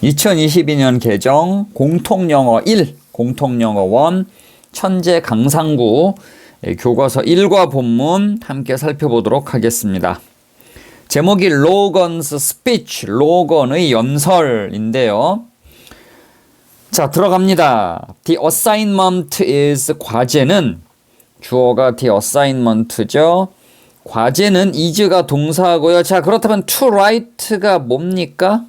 2022년 개정 공통영어 1, 공통영어 1, 천재 강상구 교과서 1과 본문 함께 살펴보도록 하겠습니다. 제목이 로건's speech, 로건의 연설인데요. 자, 들어갑니다. The assignment is, 과제는, 주어가 the assignment죠. 과제는 is가 동사고요. 자, 그렇다면 to write가 뭡니까?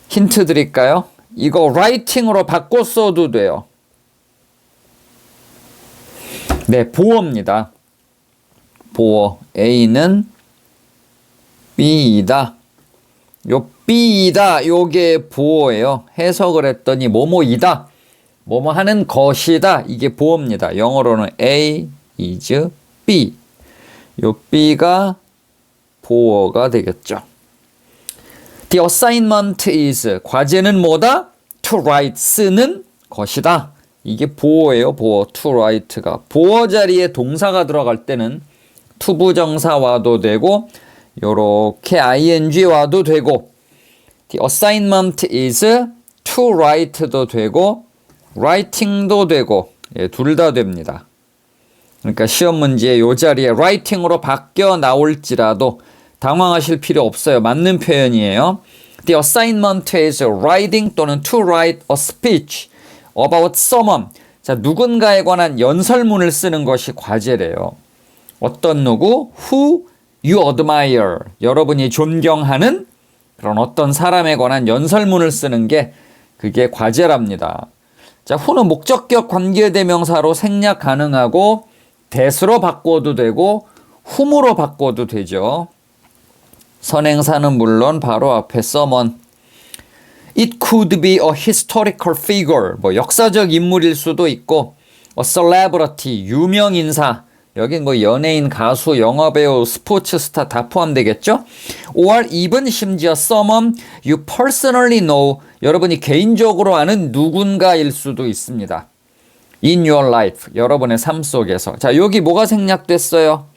힌트 드릴까요? 이거 writing으로 바꿔 써도 돼요. 네, 보어입니다. 보어. A는 B이다. 요 B이다. 요게 보어예요. 해석을 했더니 뭐뭐이다. 뭐뭐 하는 것이다. 이게 보어입니다. 영어로는 A is B. 요 B가 보어가 되겠죠. The assignment is, 과제는 뭐다? To write, 쓰는 것이다. 이게 보어예요. 보어. To write가. 보어 자리에 동사가 들어갈 때는 to 부정사 와도 되고 요렇게 ing 와도 되고, The assignment is to write도 되고 writing도 되고, 예, 둘 다 됩니다. 그러니까 시험 문제에 요 자리에 writing으로 바뀌어 나올지라도 당황하실 필요 없어요. 맞는 표현이에요. The assignment is writing 또는 to write a speech about someone. 자, 누군가에 관한 연설문을 쓰는 것이 과제래요. 어떤 누구? Who you admire. 여러분이 존경하는 그런 어떤 사람에 관한 연설문을 쓰는 게 그게 과제랍니다. 자, who는 목적격 관계대명사로 생략 가능하고 that으로 바꿔도 되고 whom으로 바꿔도 되죠. 선행사는 물론 바로 앞에 someone. It could be a historical figure. 뭐 역사적 인물일 수도 있고 a celebrity, 유명인사. 여긴 뭐 연예인, 가수, 영화배우, 스포츠 스타 다 포함되겠죠? or even 심지어 someone you personally know. 여러분이 개인적으로 아는 누군가일 수도 있습니다. In your life. 여러분의 삶 속에서. 자, 여기 뭐가 생략됐어요?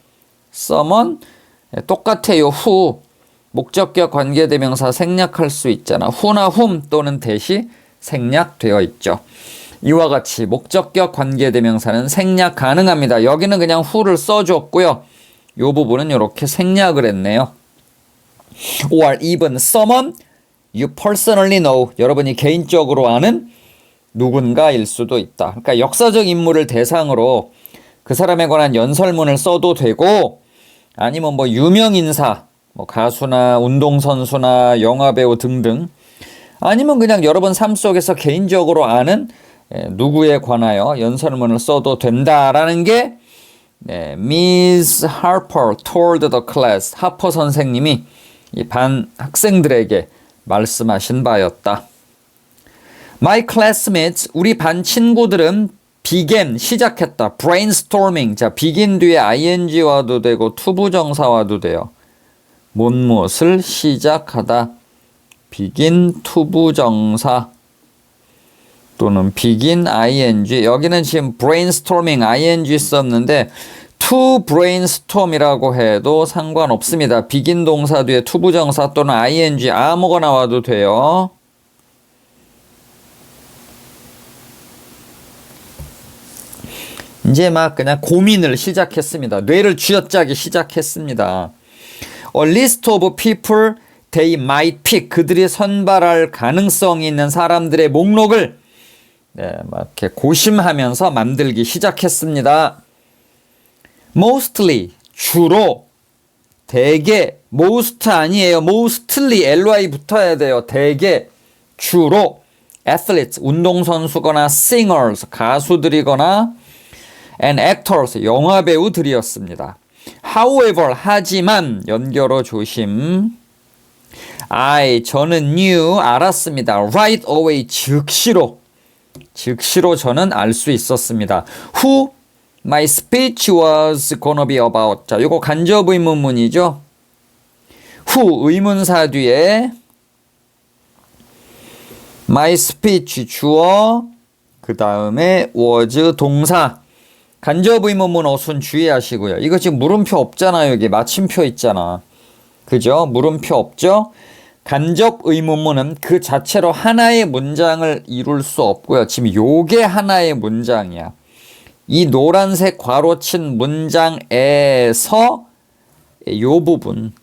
someone. 똑같아요. who. 목적격 관계대명사 생략할 수 있잖아. who나 whom 또는 that이 생략되어 있죠. 이와 같이 목적격 관계대명사는 생략 가능합니다. 여기는 그냥 who를 써줬고요. 이 부분은 이렇게 생략을 했네요. or even someone you personally know. 여러분이 개인적으로 아는 누군가일 수도 있다. 그러니까 역사적 인물을 대상으로 그 사람에 관한 연설문을 써도 되고, 아니면 뭐 유명인사, 뭐 가수나 운동선수나 영화배우 등등, 아니면 그냥 여러분 삶 속에서 개인적으로 아는 누구에 관하여 연설문을 써도 된다라는 게 Miss Harper told the class. 하퍼 선생님이 이 반 학생들에게 말씀하신 바였다. My classmates, 우리 반 친구들은 began, 시작했다. brainstorming. 자, begin 뒤에 ing 와도 되고 투부정사 와도 돼요. 무엇을 시작하다. begin 투부정사 또는 begin ing. 여기는 지금 brainstorming ing 썼는데 to brainstorm이라고 해도 상관없습니다. begin 동사 뒤에 투부정사 또는 ing 아무거나 와도 돼요. 이제 막 그냥 고민을 시작했습니다. 뇌를 쥐어짜기 시작했습니다. A list of people they might pick. 그들이 선발할 가능성이 있는 사람들의 목록을 막 이렇게 고심하면서 만들기 시작했습니다. Mostly, 주로, 대개, most 아니에요. mostly, ly 붙어야 돼요. 대개, 주로, athletes, 운동선수거나 singers, 가수들이거나 and actors, 영화배우들이었습니다. However, 하지만, 연결어 조심. 저는 knew, 알았습니다. Right away, 즉시로 저는 알 수 있었습니다. Who my speech was gonna be about. 자, 요거 간접 의문문이죠. Who, 의문사 뒤에 my speech, 주어, 그 다음에 was, 동사. 간접 의문문 어순 주의하시고요. 이거 지금 물음표 없잖아요. 여기 마침표 있잖아. 그죠? 물음표 없죠? 간접 의문문은 그 자체로 하나의 문장을 이룰 수 없고요. 지금 요게 하나의 문장이야. 이 노란색 괄호친 문장에서 요 부분,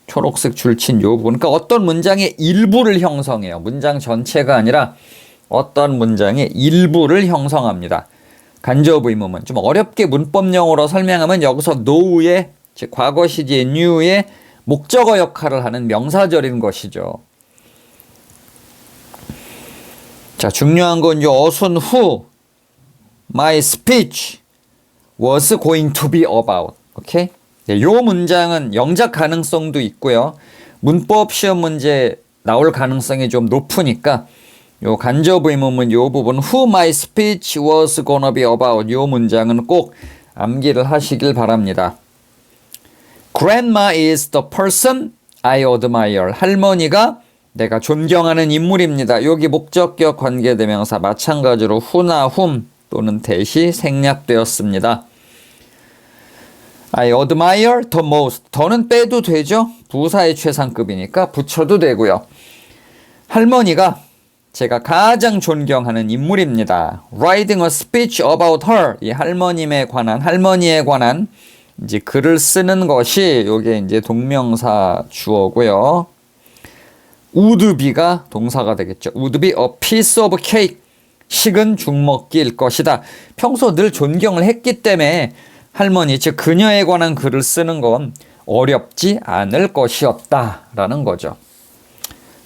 초록색 줄친 요 부분, 그러니까 어떤 문장의 일부를 형성해요. 문장 전체가 아니라 어떤 문장의 일부를 형성합니다. 간접 의문문. 좀 어렵게 문법용어로 설명하면 여기서 no의, 즉 과거 시제의 new의 목적어 역할을 하는 명사절인 것이죠. 자, 중요한 건 요 어순 후 my speech was going to be about. 오케이? 네, 요 문장은 영작 가능성도 있고요. 문법 시험 문제 나올 가능성이 좀 높으니까 요 간접 의문문 요 부분 who my speech was gonna be about 요 문장은 꼭 암기를 하시길 바랍니다. Grandma is the person I admire. 할머니가 내가 존경하는 인물입니다. 여기 목적격 관계대명사 마찬가지로 who나 whom 또는 that이 생략되었습니다. I admire the most. 더는 빼도 되죠. 부사의 최상급이니까 붙여도 되고요. 할머니가 제가 가장 존경하는 인물입니다. Writing a speech about her. 이 할머니에 관한 이제 글을 쓰는 것이 요게 이제 동명사 주어고요. would be가 동사가 되겠죠. would be a piece of cake. 식은 죽먹기일 것이다. 평소 늘 존경을 했기 때문에 할머니, 즉 그녀에 관한 글을 쓰는 건 어렵지 않을 것이었다라는 거죠.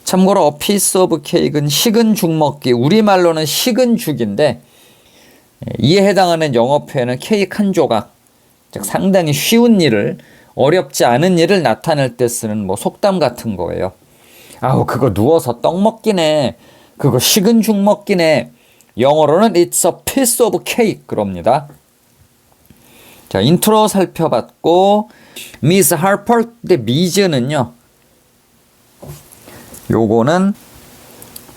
참고로 a piece of cake은 식은 죽먹기, 우리말로는 식은 죽인데 이에 해당하는 영어 표현은 케이크 한 조각, 즉 상당히 쉬운 일을, 어렵지 않은 일을 나타낼 때 쓰는 뭐 속담 같은 거예요. 아우 그거 누워서 떡 먹기네, 그거 식은 죽 먹기네. 영어로는 it's a piece of cake 그럽니다. 자, 인트로 살펴봤고 Miss Harper 대 미즈는요. 요거는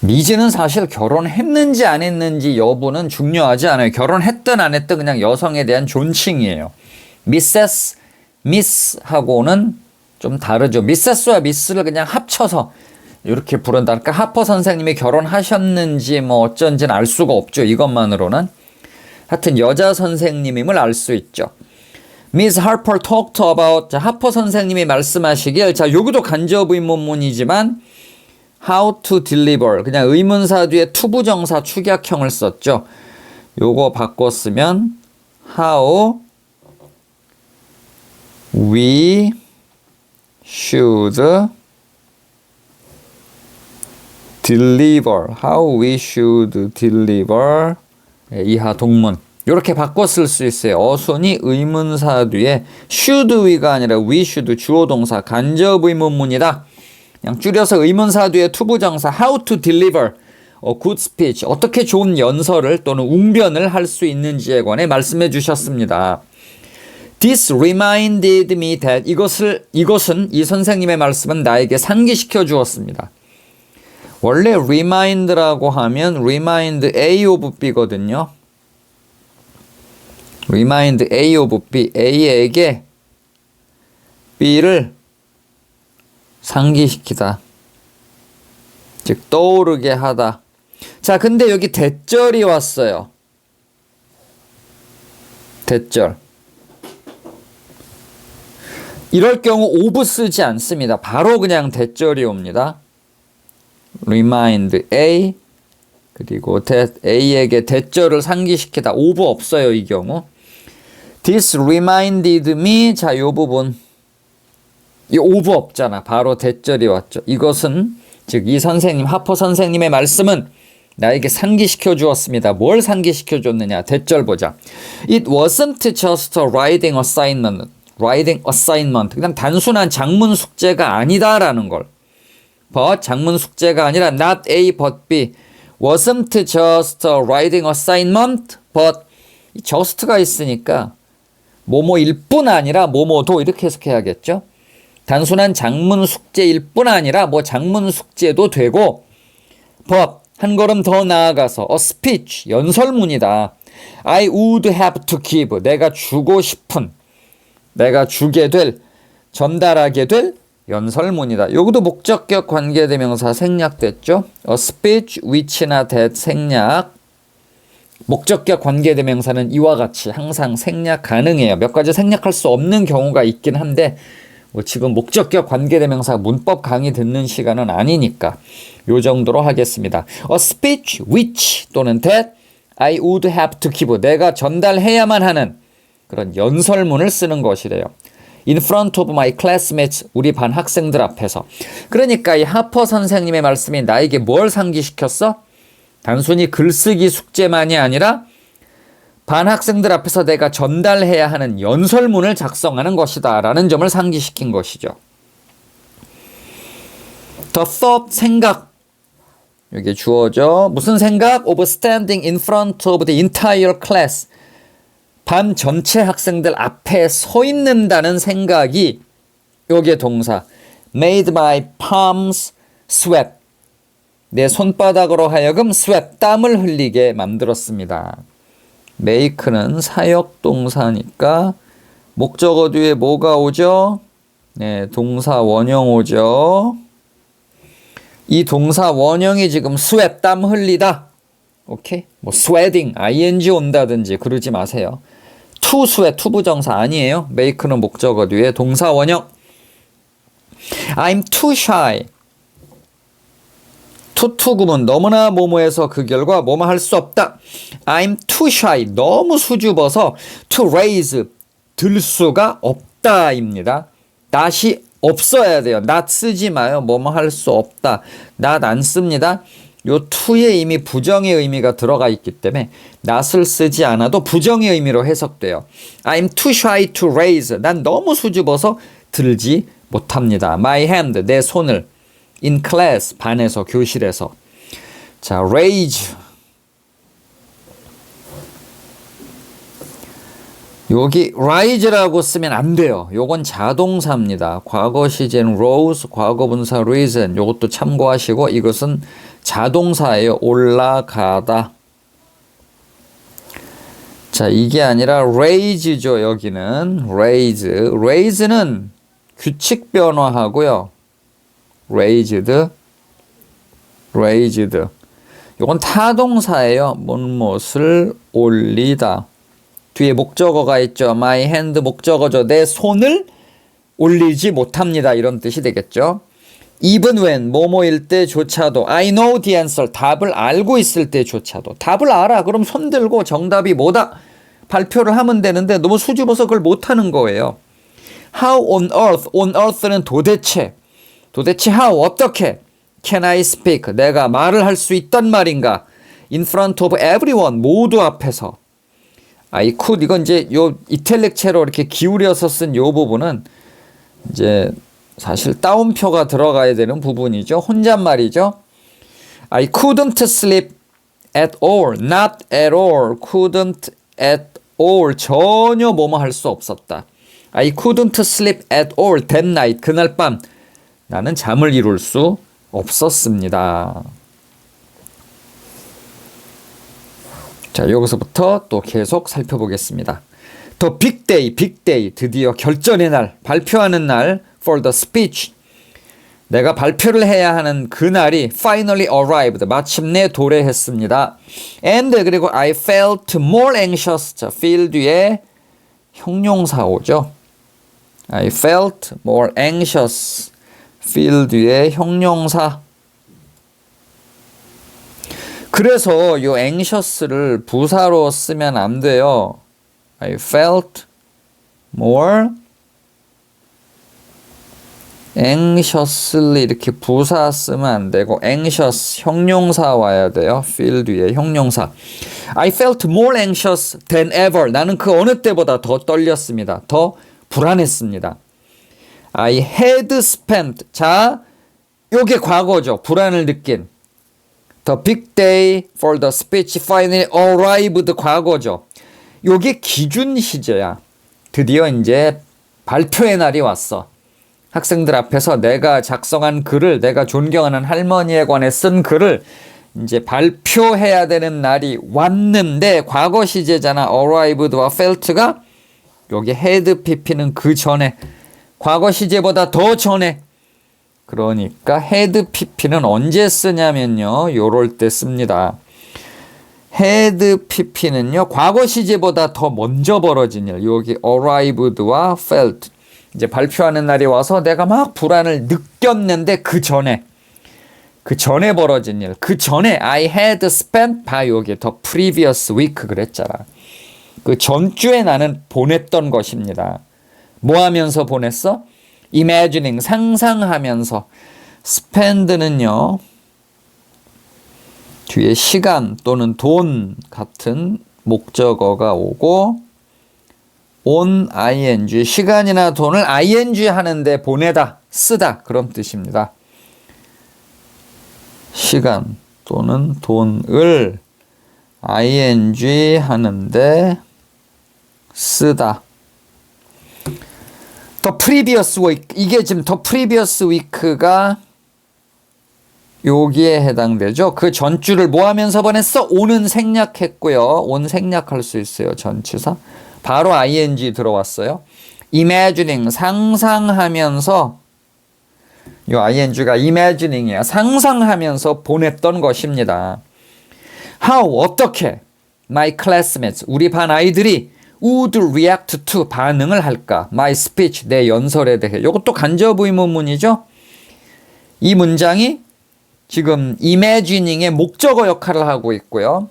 미즈는 사실 결혼했는지 안 했는지 여부는 중요하지 않아요. 결혼했든 안 했든 그냥 여성에 대한 존칭이에요. 미세스, 미스하고는 좀 다르죠. 미세스와 미스를 그냥 합쳐서 이렇게 부른다. 그러니까 하퍼 선생님이 결혼하셨는지 뭐 어쩐지는 알 수가 없죠. 이것만으로는. 하여튼 여자 선생님임을 알 수 있죠. Miss Harper talked about. 자, 하퍼 선생님이 말씀하시길. 자, 여기도 간접 의문문이지만 how to deliver. 그냥 의문사 뒤에 투부정사 축약형을 썼죠. 요거 바꿨으면 how we should deliver. How we should deliver. 이하 동문. 이렇게 바꿔 쓸 수 있어요. 어순이 의문사 뒤에 should we가 아니라 we should 주어 동사 간접 의문문이다. 그냥 줄여서 의문사 뒤에 투부정사 how to deliver a good speech. 어떻게 좋은 연설을 또는 웅변을 할 수 있는지에 관해 말씀해 주셨습니다. This reminded me that. 이것은 이 선생님의 말씀은 나에게 상기시켜 주었습니다. 원래 remind라고 하면 remind A of B거든요. remind A of B. A에게 B를 상기시키다. 즉 떠오르게 하다. 자, 근데 여기 대절이 왔어요. 대절. 이럴 경우 of 쓰지 않습니다. 바로 그냥 대절이 옵니다. remind A 그리고 A에게 대절을 상기시키다. of 없어요, 이 경우. This reminded me. 자, 이 부분. 이 of 없잖아. 바로 대절이 왔죠. 이것은 즉 이 선생님, 하퍼 선생님의 말씀은 나에게 상기시켜 주었습니다. 뭘 상기시켜 줬느냐? 대절 보자. It wasn't just a writing assignment. writing assignment. 그냥 단순한 작문 숙제가 아니다라는 걸. but 작문 숙제가 아니라 not A but B. wasn't just a writing assignment but just가 있으니까 뭐뭐일 뿐 아니라 뭐뭐도 이렇게 해석해야겠죠. 단순한 작문 숙제일 뿐 아니라 뭐 작문 숙제도 되고 but 한 걸음 더 나아가서 a speech 연설문이다. I would have to give 내가 주고 싶은 내가 주게 될 전달하게 될 연설문이다. 여기도 목적격 관계대명사 생략됐죠? A speech which나 that 생략. 목적격 관계대명사는 이와 같이 항상 생략 가능해요. 몇 가지 생략할 수 없는 경우가 있긴 한데 뭐 지금 목적격 관계대명사 문법 강의 듣는 시간은 아니니까 요 정도로 하겠습니다. A speech which 또는 that I would have to give. 내가 전달해야만 하는 그런 연설문을 쓰는 것이래요. In front of my classmates. 우리 반 학생들 앞에서. 그러니까 이 하퍼 선생님의 말씀이 나에게 뭘 상기시켰어? 단순히 글쓰기 숙제만이 아니라 반 학생들 앞에서 내가 전달해야 하는 연설문을 작성하는 것이다 라는 점을 상기시킨 것이죠. The thought, 생각. 여기 주어져. 무슨 생각? Of standing in front of the entire class. 반 전체 학생들 앞에 서 있는다는 생각이 여기에 동사. Made my palms sweat. 내 손바닥으로 하여금 sweat, 땀을 흘리게 만들었습니다. make는 사역동사니까 목적어 뒤에 뭐가 오죠? 네, 동사 원형 오죠. 이 동사 원형이 지금 sweat, 땀 흘리다. 오케이? 뭐 sweating, ing 온다든지 그러지 마세요. to sweat, 투부정사 아니에요. make는 목적어 뒤에 동사 원형. I'm too shy. 투구문 너무나 뭐뭐해서 그 결과 뭐뭐 할 수 없다. I'm too shy. 너무 수줍어서 to raise. 들 수가 없다입니다. not이 없어야 돼요. not 쓰지 마요. 뭐뭐 할 수 없다. not 안 씁니다. 요 to에 이미 부정의 의미가 들어가 있기 때문에 not을 쓰지 않아도 부정의 의미로 해석돼요. I'm too shy to raise. 난 너무 수줍어서 들지 못합니다. My hand. 내 손을. In class, 반에서, 교실에서. 자, raise. 여기 rise라고 쓰면 안 돼요. 요건 자동사입니다. 과거 시제는 rose, 과거분사 risen. 요것도 참고하시고 이것은 자동사예요. 올라가다. 자, 이게 아니라 raise죠. 여기는 raise. raise는 규칙 변화하고요. raised. 이건 타동사예요. 무엇을 올리다. 뒤에 목적어가 있죠. My hand 목적어죠. 내 손을 올리지 못합니다. 이런 뜻이 되겠죠. Even when 뭐뭐일 때조차도 I know the answer. 답을 알고 있을 때조차도. 답을 알아. 그럼 손 들고 정답이 뭐다? 발표를 하면 되는데 너무 수줍어서 그걸 못하는 거예요. How on earth. on earth는 도대체 how 어떻게 can I speak 내가 말을 할 수 있단 말인가 in front of everyone 모두 앞에서 I could 이건 이제 요 이탈릭체로 이렇게 기울여서 쓴 요 부분은 이제 사실 따옴표가 들어가야 되는 부분이죠. 혼잣말이죠. I couldn't sleep at all not at all couldn't at all 전혀 뭐뭐 할 수 없었다. I couldn't sleep at all that night 그날 밤 나는 잠을 이룰 수 없었습니다. 자, 여기서부터 또 계속 살펴보겠습니다. The big day, 드디어 결전의 날, 발표하는 날, for the speech. 내가 발표를 해야 하는 그날이 finally arrived, 마침내 도래했습니다. And 그리고 I felt more anxious. 자, feel 뒤에 형용사 오죠. I felt more anxious. feel 뒤에 형용사. 그래서 이 anxious를 부사로 쓰면 안 돼요. I felt more anxiously 이렇게 부사 쓰면 안 되고 anxious 형용사 와야 돼요. feel 뒤에 형용사. I felt more anxious than ever. 나는 그 어느 때보다 더 떨렸습니다. 더 불안했습니다. I had spent. 자, 요게 과거죠. 불안을 느낀. The big day for the speech finally arrived. 과거죠. 요게 기준 시제야. 드디어 이제 발표의 날이 왔어. 학생들 앞에서 내가 작성한 글을, 내가 존경하는 할머니에 관해 쓴 글을 이제 발표해야 되는 날이 왔는데 과거 시제잖아. arrived와 felt가 여기 had pp는 그 전에 과거 시제보다 더 전에 그러니까 had pp는 언제 쓰냐면요. 요럴 때 씁니다. had pp는요. 과거 시제보다 더 먼저 벌어진 일. 여기 arrived와 felt. 이제 발표하는 날이 와서 내가 막 불안을 느꼈는데 그 전에 벌어진 일. 그 전에 I had spent by 여기 the previous week 그랬잖아. 그 전주에 나는 보냈던 것입니다. 뭐 하면서 보냈어? imagining 상상하면서. spend는요. 뒤에 시간 또는 돈 같은 목적어가 오고 on ing 시간이나 돈을 ing 하는데 보내다 쓰다 그런 뜻입니다. 시간 또는 돈을 ing 하는데 쓰다. The previous week 이게 지금 the previous week가 여기에 해당되죠. 그 전주를 뭐 하면서 보냈어? on은 생략했고요. on 생략할 수 있어요. 전치사. 바로 ing 들어왔어요. imagining 상상하면서 이 ing가 imagining이야. 상상하면서 보냈던 것입니다. How 어떻게 my classmates 우리 반 아이들이 would react to 반응을 할까? My speech 내 연설에 대해. 이것도 간접 의문문이죠. 이 문장이 지금 imagining의 목적어 역할을 하고 있고요.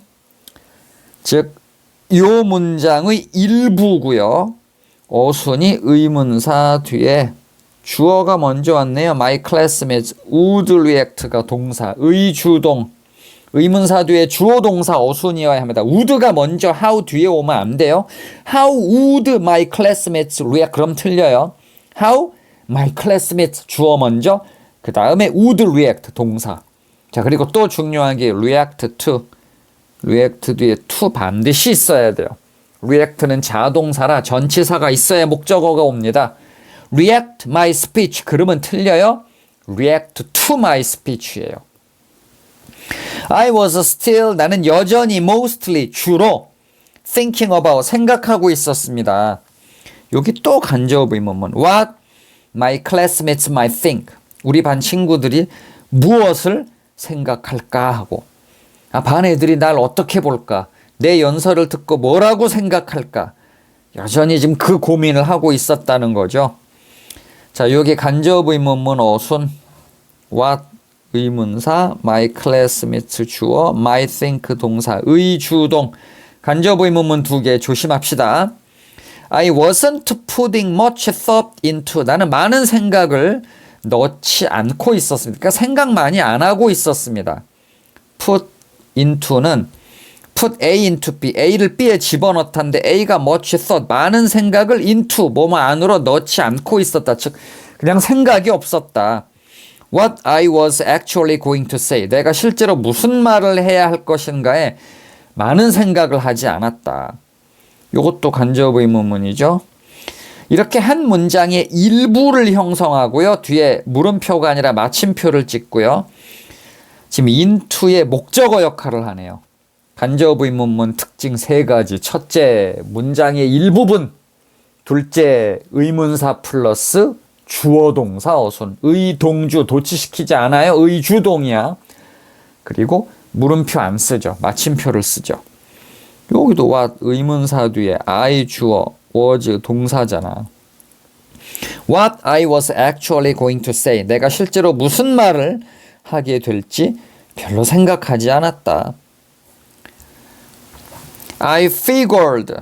즉 이 문장의 일부고요. 어순이 의문사 뒤에 주어가 먼저 왔네요. My classmates would react가 동사, 의주동. 의문사 뒤에 주어 동사 어순이어야 합니다. would가 먼저 how 뒤에 오면 안 돼요. How would my classmates react? 그럼 틀려요. How my classmates 주어 먼저, 그 다음에 would react 동사. 자, 그리고 또 중요한 게 react to. react 뒤에 to 반드시 있어야 돼요. react는 자동사라 전치사가 있어야 목적어가 옵니다. react my speech 그러면 틀려요. react to my speech예요. I was still 나는 여전히 mostly 주로 thinking about 생각하고 있었습니다. 여기 또 간접 의문문. What my classmates might think. 우리 반 친구들이 무엇을 생각할까 하고. 반 애들이 날 어떻게 볼까? 내 연설을 듣고 뭐라고 생각할까? 여전히 지금 그 고민을 하고 있었다는 거죠. 자, 여기 간접 의문문 어순 what 의문사 my classmates 주어 might think 동사 의주동 간접 의문문 두 개 조심합시다. I wasn't putting much thought into 나는 많은 생각을 넣지 않고 있었습니다. 그러니까 생각 많이 안 하고 있었습니다. put into는 put A into B, A를 B에 집어넣다는데 A가 much thought, 많은 생각을 into, 뭐뭐 안으로 넣지 않고 있었다. 즉, 그냥 생각이 없었다. What I was actually going to say, 내가 실제로 무슨 말을 해야 할 것인가에 많은 생각을 하지 않았다. 이것도 간접 의문문이죠. 이렇게 한 문장의 일부를 형성하고요. 뒤에 물음표가 아니라 마침표를 찍고요. 지금 into의 목적어 역할을 하네요. 간접 의문문 특징 세 가지. 첫째, 문장의 일부분. 둘째, 의문사 플러스 주어 동사 어순. 의동주 도치시키지 않아요. 의주동이야. 그리고 물음표 안 쓰죠. 마침표를 쓰죠. 여기도 what 의문사 뒤에 I 주어 was 동사잖아. What I was actually going to say. 내가 실제로 무슨 말을 하게 될지 별로 생각하지 않았다. I figured.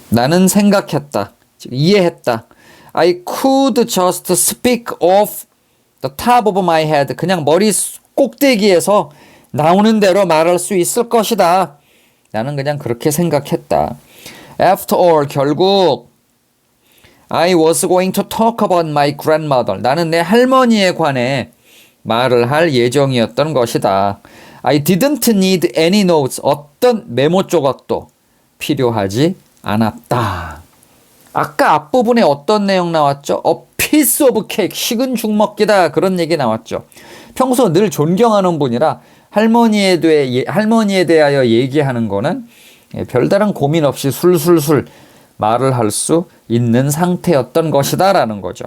나는 생각했다. 이해했다. I could just speak off the top of my head. 그냥 머리 꼭대기에서 나오는 대로 말할 수 있을 것이다. 나는 그냥 그렇게 생각했다. After all, 결국 I was going to talk about my grandmother. 나는 내 할머니에 관해 말을 할 예정이었던 것이다. I didn't need any notes. 어떤 메모 조각도 필요하지 않았다. 아까 앞부분에 어떤 내용 나왔죠? A piece of cake. 식은 죽 먹기다. 그런 얘기 나왔죠. 평소 늘 존경하는 분이라 할머니에 대하여 얘기하는 거는 별다른 고민 없이 술술술 말을 할 수 있는 상태였던 것이다 라는 거죠.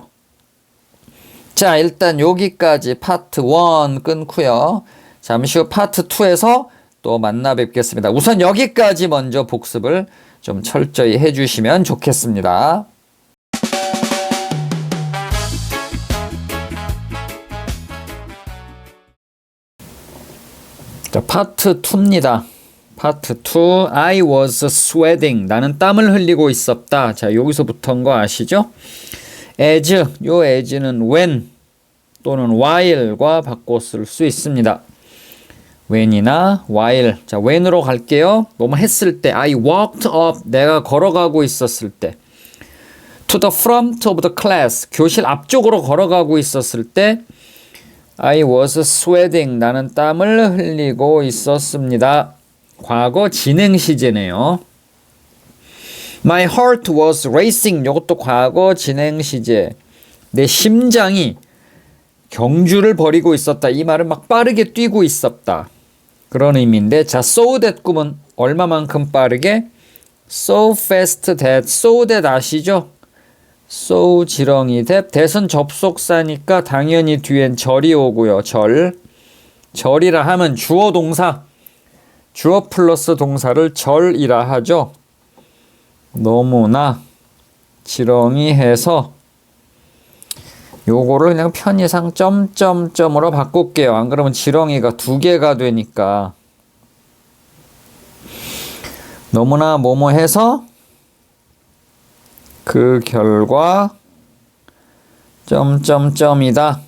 자, 일단 여기까지 파트 1 끊고요. 잠시 후 파트 2에서 또 만나 뵙겠습니다. 우선 여기까지 먼저 복습을 좀 철저히 해주시면 좋겠습니다. 자, 파트 2입니다. 파트 2. I was sweating. 나는 땀을 흘리고 있었다. 자, 여기서부터인 거 아시죠? as, 요 as는 when 또는 while과 바꿔 쓸 수 있습니다. when이나 while. 자, when으로 갈게요. 뭐뭐 했을 때. I walked up. 내가 걸어가고 있었을 때. to the front of the class. 교실 앞쪽으로 걸어가고 있었을 때. I was sweating. 나는 땀을 흘리고 있었습니다. 과거 진행 시제네요. My heart was racing. 이것도 과거 진행 시제. 내 심장이 경주를 벌이고 있었다. 이 말은 막 빠르게 뛰고 있었다. 그런 의미인데, 자, so that 꿈은 얼마만큼 빠르게? So fast that. so that 아시죠? so 지렁이 that. that은 접속사니까 당연히 뒤엔 절이 오고요. 절이라 하면 주어 동사. 주어 플러스 동사를 절이라 하죠. 너무나 지렁이해서 요거를 그냥 편의상 점점점으로 바꿀게요. 안 그러면 지렁이가 2개가 되니까. 너무나 뭐뭐해서 그 결과 점점점이다.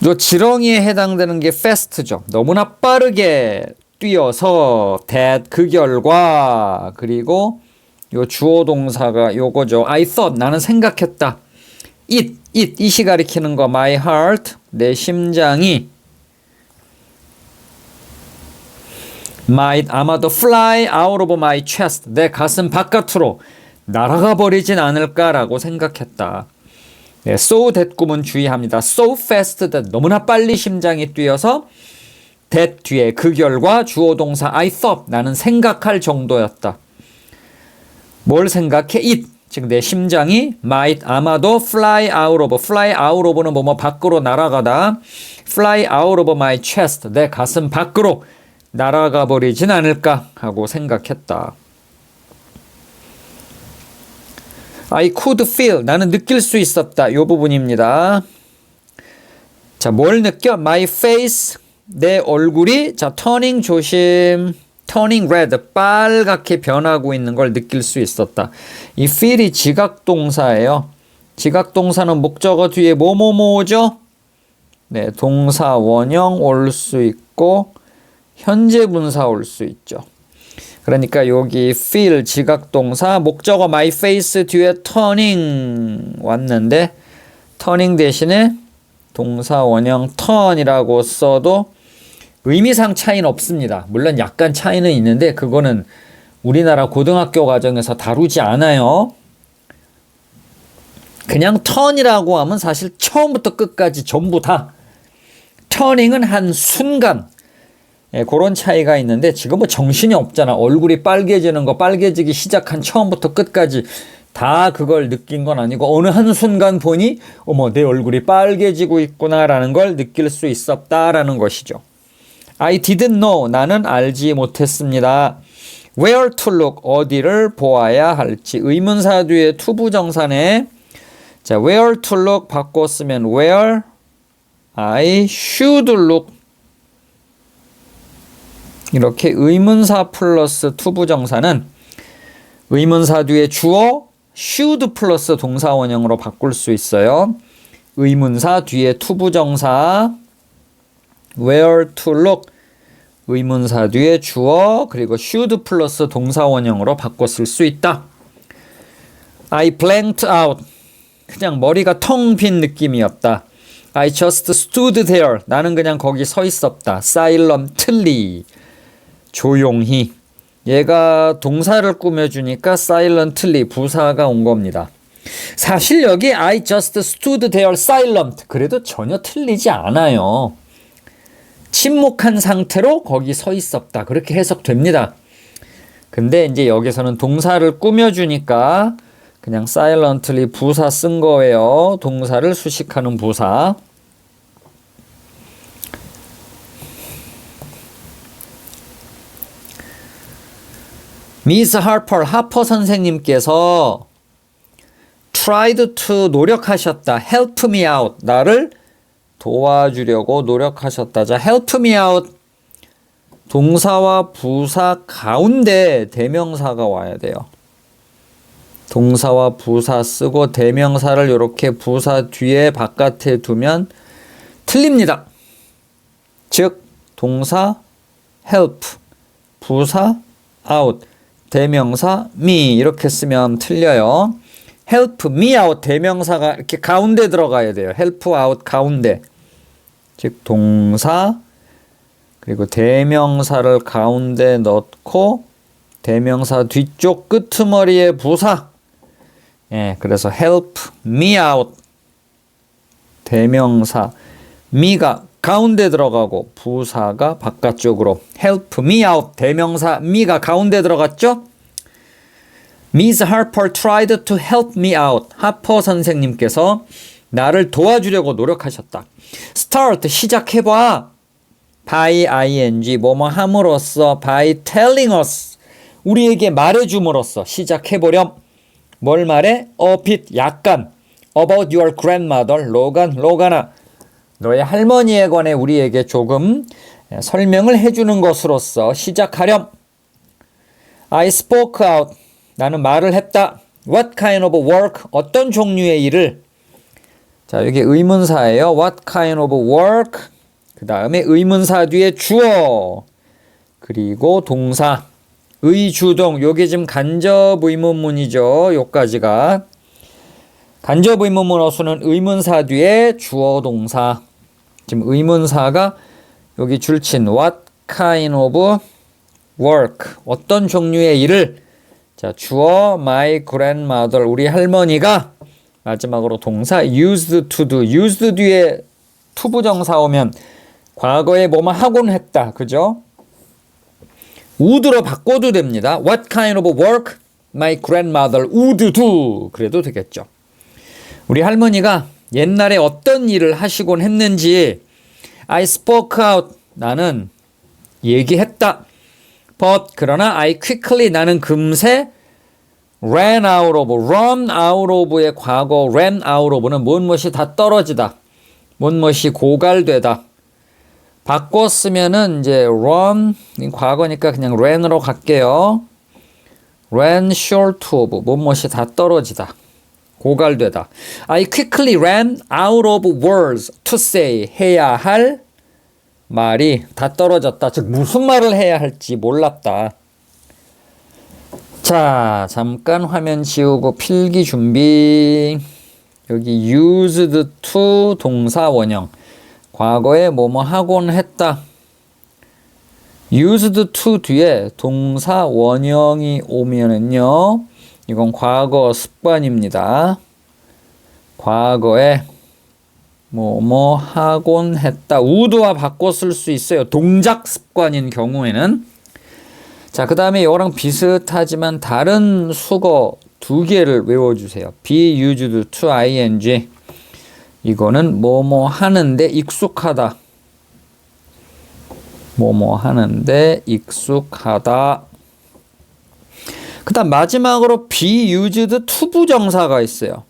요 지렁이에 해당되는 게 fast죠. 너무나 빠르게 뛰어서 that 그 결과. 그리고 요 주어 동사가 요거죠. I thought 나는 생각했다. it이 가리키는 거 my heart 내 심장이 might 아마도 fly out of my chest 내 가슴 바깥으로 날아가 버리진 않을까라고 생각했다. 네, so that 꿈은 주의합니다. so fast that 너무나 빨리 심장이 뛰어서 that 뒤에 그 결과 주어 동사 I thought 나는 생각할 정도였다. 뭘 생각해? it 즉 내 심장이 might 아마도 fly out of는 뭐뭐 밖으로 날아가다. fly out of my chest 내 가슴 밖으로 날아가 버리진 않을까 하고 생각했다. I could feel 나는 느낄 수 있었다. 이 부분입니다. 자, 뭘 느껴? My face 내 얼굴이 자 turning 조심. turning red 빨갛게 변하고 있는 걸 느낄 수 있었다. 이 feel이 지각동사예요. 지각동사는 목적어 뒤에 뭐뭐뭐죠? 네, 동사 원형 올 수 있고 현재 분사 올 수 있죠. 그러니까 여기 feel 지각동사 목적어 my face 뒤에 turning 왔는데 turning 대신에 동사 원형 turn이라고 써도 의미상 차이는 없습니다. 물론 약간 차이는 있는데 그거는 우리나라 고등학교 과정에서 다루지 않아요. 그냥 turn이라고 하면 사실 처음부터 끝까지 전부 다 turning은 한 순간 그런 차이가 있는데 지금 뭐 정신이 없잖아. 얼굴이 빨개지는 거 빨개지기 시작한 처음부터 끝까지 다 그걸 느낀 건 아니고 어느 한순간 보니 어머 내 얼굴이 빨개지고 있구나라는 걸 느낄 수 있었다라는 것이죠. I didn't know. 나는 알지 못했습니다. Where to look. 어디를 보아야 할지. 의문사 뒤에 투부정사네. 자, where to look 바꿔 쓰면 where I should look. 이렇게 의문사 플러스 투부정사는 의문사 뒤에 주어 should 플러스 동사원형으로 바꿀 수 있어요. 의문사 뒤에 투부정사 where to look 의문사 뒤에 주어 그리고 should 플러스 동사원형으로 바꿔 쓸 수 있다. I blanked out 그냥 머리가 텅 빈 느낌이었다. I just stood there 나는 그냥 거기 서 있었다. silently 조용히 얘가 동사를 꾸며주니까 silently 부사가 온 겁니다. 사실 여기 I just stood there silent 그래도 전혀 틀리지 않아요. 침묵한 상태로 거기 서 있었다. 그렇게 해석됩니다. 근데 이제 여기서는 동사를 꾸며주니까 그냥 silently 부사 쓴 거예요. 동사를 수식하는 부사. 미스 하퍼 선생님께서 tried to 노력하셨다. help me out. 나를 도와주려고 노력하셨다. 자, help me out. 동사와 부사 가운데 대명사가 와야 돼요. 동사와 부사 쓰고 대명사를 이렇게 부사 뒤에 바깥에 두면 틀립니다. 즉, 동사 help, 부사 out, 대명사 me 이렇게 쓰면 틀려요. help me out 대명사가 이렇게 가운데 들어가야 돼요. help out 가운데. 즉 동사 그리고 대명사를 가운데 넣고 대명사 뒤쪽 끄트머리에 부사. 예, 그래서 help me out 대명사 me가 가운데 들어가고 부사가 바깥쪽으로 help me out 대명사 me가 가운데 들어갔죠? Miss Harper tried to help me out. 하퍼 선생님께서 나를 도와주려고 노력하셨다. Start 시작해봐. by ing 뭐뭐 함으로써 by telling us 우리에게 말해줌으로써 시작해보렴. 뭘 말해? A bit 약간 about your grandmother 로가나 너의 할머니에 관해 우리에게 조금 설명을 해주는 것으로서 시작하렴. I spoke out 나는 말을 했다. What kind of work 어떤 종류의 일을 자 여기 의문사예요. What kind of work 그 다음에 의문사 뒤에 주어 그리고 동사 의주동 요게 지금 간접 의문문이죠. 요까지가 간접 의문문 어수는 의문사 뒤에 주어 동사 지금 의문사가 여기 줄친 what kind of work 어떤 종류의 일을 자 주어 my grandmother 우리 할머니가 마지막으로 동사 used to do used 뒤에 to 부정사 오면 과거에 뭐뭐 하곤 했다 그죠? would로 바꿔도 됩니다. What kind of work my grandmother would do 그래도 되겠죠. 우리 할머니가 옛날에 어떤 일을 하시곤 했는지 I spoke out 나는 얘기했다. But 그러나 I quickly 나는 금세 ran out of의 과거 ran out of는 무엇이 다 떨어지다. 무엇이 고갈되다. 바꿨으면은 이제 run 과거니까 그냥 ran으로 갈게요. ran short of 무엇이 다 떨어지다. 고갈되다. I quickly ran out of words to say 해야 할 말이 다 떨어졌다. 즉 무슨 말을 해야 할지 몰랐다. 자, 잠깐 화면 지우고 필기 준비. 여기 used to 동사 원형. 과거에 뭐뭐 하곤 했다. used to 뒤에 동사 원형이 오면은요. 이건 과거 습관입니다. 과거에 뭐뭐 하곤 했다. would와 바꿔 쓸 수 있어요. 동작 습관인 경우에는. 자, 그 다음에 이거랑 비슷하지만 다른 수거 두 개를 외워주세요. be used to ing. 이거는 뭐뭐 하는데 익숙하다. 뭐뭐 하는데 익숙하다. 그 다음 마지막으로 be used to 부정사가 있어요.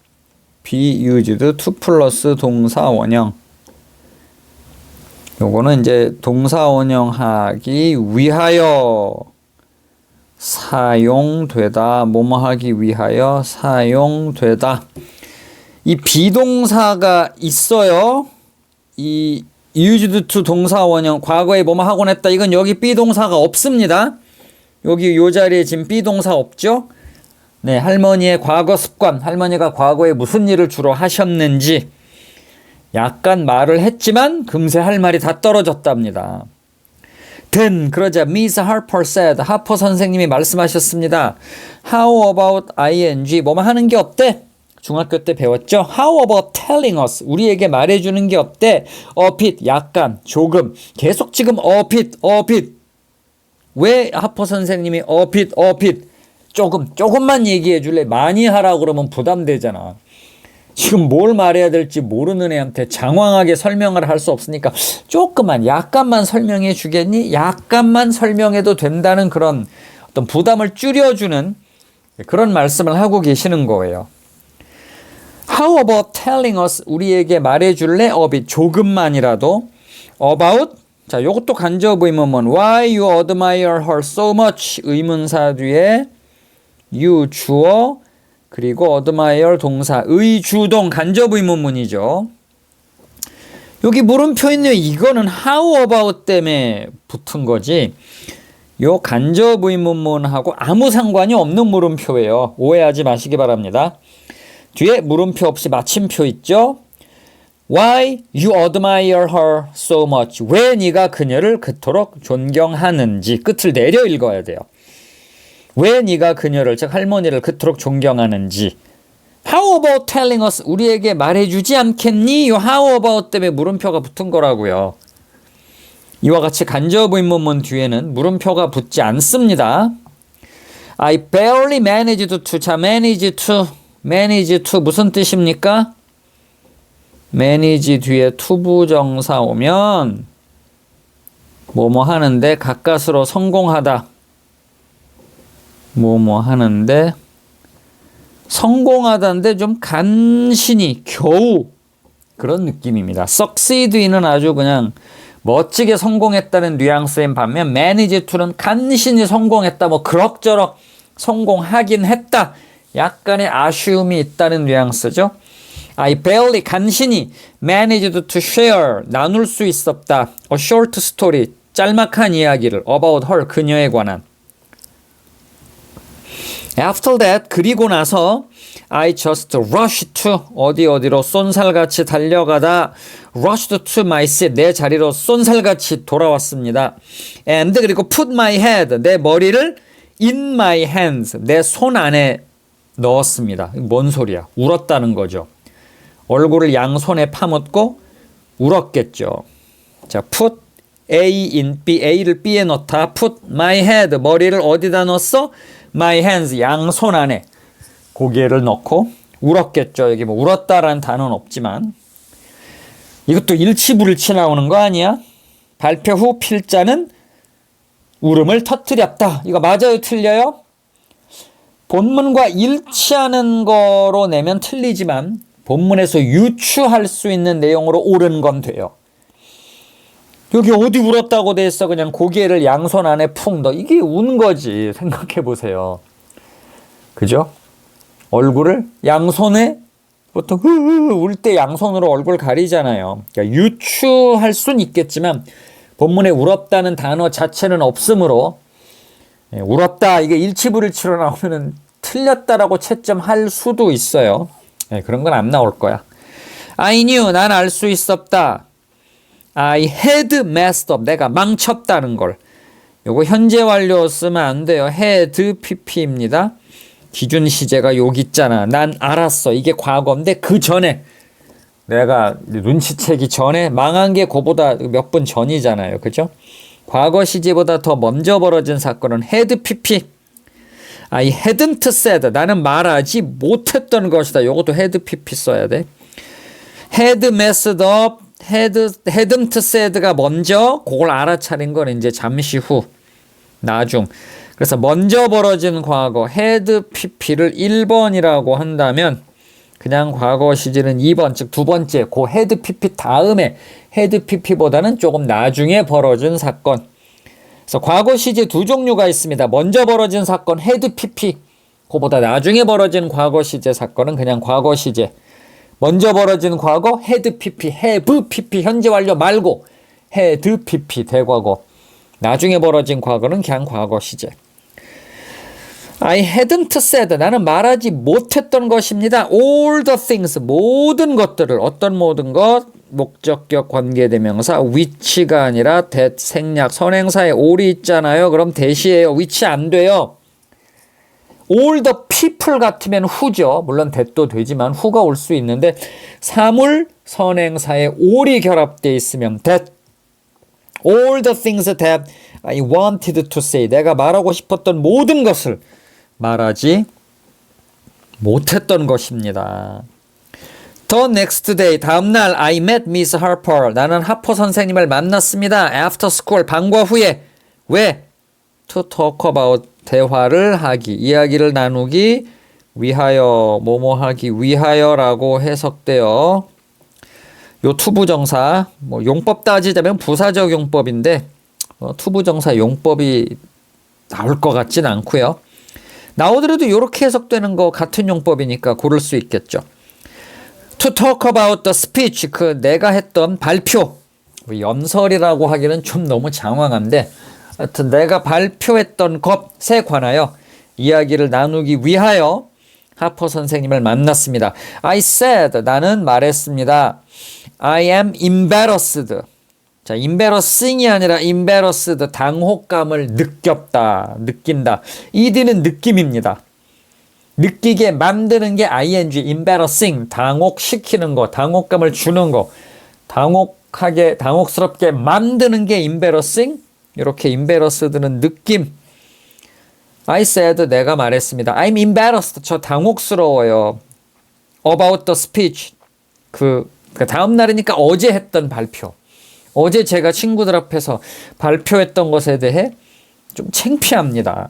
be used to 플러스 동사 원형. 요거는 이제 동사 원형 하기 위하여 사용되다. 뭐뭐 하기 위하여 사용되다. 이 비동사가 있어요. 이 used to 동사 원형 과거에 뭐뭐 하곤 했다. 이건 여기 비동사가 없습니다. 여기 요 자리에 지금 비동사 없죠? 네, 할머니의 과거 습관, 할머니가 과거에 무슨 일을 주로 하셨는지 약간 말을 했지만 금세 할 말이 다 떨어졌답니다. Then 그러자 Miss Harper said, 하퍼 선생님이 말씀하셨습니다. How about ing? 뭐뭐 하는 게 어때? 중학교 때 배웠죠? How about telling us? 우리에게 말해주는 게 어때? A bit, 약간, 조금. 계속 지금 a bit. 왜 하퍼 선생님이 a bit? 조금만 얘기해 줄래? 많이 하라고 그러면 부담되잖아. 지금 뭘 말해야 될지 모르는 애한테 장황하게 설명을 할 수 없으니까 약간만 설명해 주겠니? 약간만 설명해도 된다는 그런 어떤 부담을 줄여주는 그런 말씀을 하고 계시는 거예요. How about telling us? 우리에게 말해줄래? of 조금만이라도. about 자, 요것도 간접 의문문. Why you admire her so much? 의문사 뒤에 you 주어 그리고 admire 동사 의주동 간접 의문문이죠. 여기 물음표 있네요. 이거는 how about 때문에 붙은 거지. 요 간접 의문문하고 아무 상관이 없는 물음표예요. 오해하지 마시기 바랍니다. 뒤에 물음표 없이 마침표 있죠. Why you admire her so much? 왜 네가 그녀를 그토록 존경하는지 끝을 내려 읽어야 돼요. 왜 네가 그녀를 즉 할머니를 그토록 존경하는지. How about telling us? 우리에게 말해주지 않겠니? 요 how about 때문에 물음표가 붙은 거라고요. 이와 같이 간접 의문문 뒤에는 물음표가 붙지 않습니다. I barely managed to. 자, manage to 무슨 뜻입니까? manage 뒤에 투부정사 오면 뭐뭐 하는데 가까스로 성공하다. 뭐뭐 하는데 성공하다인데 좀 간신히 겨우 그런 느낌입니다. succeed는 아주 그냥 멋지게 성공했다는 뉘앙스인 반면 manage to는 간신히 성공했다. 뭐 그럭저럭 성공하긴 했다. 약간의 아쉬움이 있다는 뉘앙스죠. I barely 간신히 managed to share 나눌 수 있었다. A short story 짤막한 이야기를 about her 그녀에 관한. After that 그리고 나서 I just rushed to 어디로 쏜살같이 달려가다 rushed to my seat 내 자리로 쏜살같이 돌아왔습니다. And 그리고 put my head 내 머리를 in my hands 내 손 안에 넣었습니다. 뭔 소리야? 울었다는 거죠. 얼굴을 양손에 파묻고 울었겠죠. 자, put A in B, A를 B에 넣다. put my head, 머리를 어디다 넣었어? my hands, 양손 안에 고개를 넣고 울었겠죠. 여기 뭐 울었다라는 단어는 없지만 이것도 일치불일치 나오는 거 아니야? 발표 후 필자는 울음을 터뜨렸다. 이거 맞아요? 틀려요? 본문과 일치하는 거로 내면 틀리지만 본문에서 유추할 수 있는 내용으로 옳은 건 돼요. 여기 어디 울었다고 돼 있어? 그냥 고개를 양손 안에 푹 넣어. 이게 운 거지. 생각해 보세요. 그죠? 얼굴을 양손에 보통 울 때 양손으로 얼굴 가리잖아요. 그러니까 유추할 수는 있겠지만 본문에 울었다는 단어 자체는 없으므로 울었다 이게 일치불일치로 나오면은 틀렸다라고 채점할 수도 있어요. 그런 건 안 나올 거야. I knew 난 알 수 있었다. I had messed up 내가 망쳤다는 걸. 요거 현재 완료 쓰면 안 돼요. had pp입니다. 기준 시제가 여기 있잖아. 난 알았어. 이게 과거인데 그 전에 내가 눈치채기 전에 망한 게 그보다 몇 분 전이잖아요. 그죠? 과거 시제보다 더 먼저 벌어진 사건은 had pp. I hadn't said 나는 말하지 못했던 것이다. 이것도 had pp 써야 돼. had messed up, hadn't said가 먼저 그걸 알아차린 건 이제 잠시 후 나중. 그래서 먼저 벌어진 과거 had pp를 1번이라고 한다면 그냥 과거 시제는 2번 즉 두 번째 그 had pp 다음에 had pp보다는 조금 나중에 벌어진 사건. 그래서 과거 시제 두 종류가 있습니다. 먼저 벌어진 사건 had pp. 그보다 나중에 벌어진 과거 시제 사건은 그냥 과거 시제. 먼저 벌어진 과거 had pp, have pp 현재 완료 말고 had pp 대과거. 나중에 벌어진 과거는 그냥 과거 시제. I hadn't said 나는 말하지 못했던 것입니다. All the things 모든 것들을 어떤 모든 것 목적격 관계대명사 which가 아니라 that 생략 선행사에 all이 있잖아요. 그럼 that이에요. which 안 돼요. all the people 같으면 who죠. 물론 that도 되지만 who가 올 수 있는데 사물 선행사에 all이 결합되어 있으면 that all the things that I wanted to say 내가 말하고 싶었던 모든 것을 말하지 못했던 것입니다. The next day, 다음날 I met Miss Harper. 나는 하퍼 선생님을 만났습니다. After school, 방과 후에. 왜? To talk about, 대화를 하기, 이야기를 나누기 위하여, 뭐뭐 하기 위하여라고 해석되어 요 투부정사, 뭐 용법 따지자면 부사적 용법인데 투부정사 용법이 나올 것 같진 않고요. 나오더라도 이렇게 해석되는 거 같은 용법이니까 고를 수 있겠죠. To talk about the speech, 그 내가 했던 발표. 연설이라고 하기는 좀 너무 장황한데 하여튼 내가 발표했던 것에 관하여 이야기를 나누기 위하여 하퍼 선생님을 만났습니다. I said, 나는 말했습니다. I am embarrassed. 자, embarrassing이 아니라 embarrassed, 당혹감을 느낀다. ed는 느낌입니다. 느끼게 만드는 게 ing, embarrassing, 당혹시키는 거, 당혹감을 주는 거, 당혹스럽게 만드는 게 embarrassing. 이렇게 embarrassed는 느낌. I said, 내가 말했습니다. I'm embarrassed. 저 당혹스러워요. About the speech. 그 다음 날이니까 어제 했던 발표. 어제 제가 친구들 앞에서 발표했던 것에 대해 좀 창피합니다.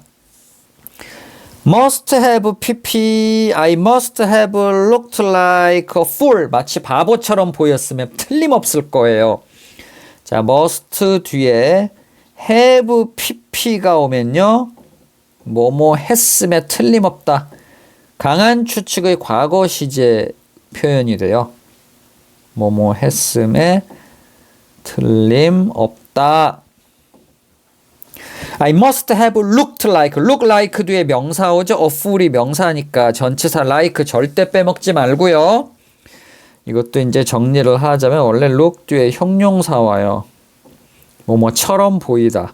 Must have pp. I must have looked like a fool. 마치 바보처럼 보였으면 틀림없을 거예요. 자, must 뒤에 have pp가 오면요. 뭐뭐 했음에 틀림없다. 강한 추측의 과거 시제 표현이 돼요. 뭐뭐 했음에 틀림없다. I must have looked like. look like 뒤에 명사 오죠. a fool이 명사니까 전치사 like 절대 빼먹지 말고요. 이것도 이제 정리를 하자면 원래 look 뒤에 형용사 와요. 뭐뭐처럼 보이다.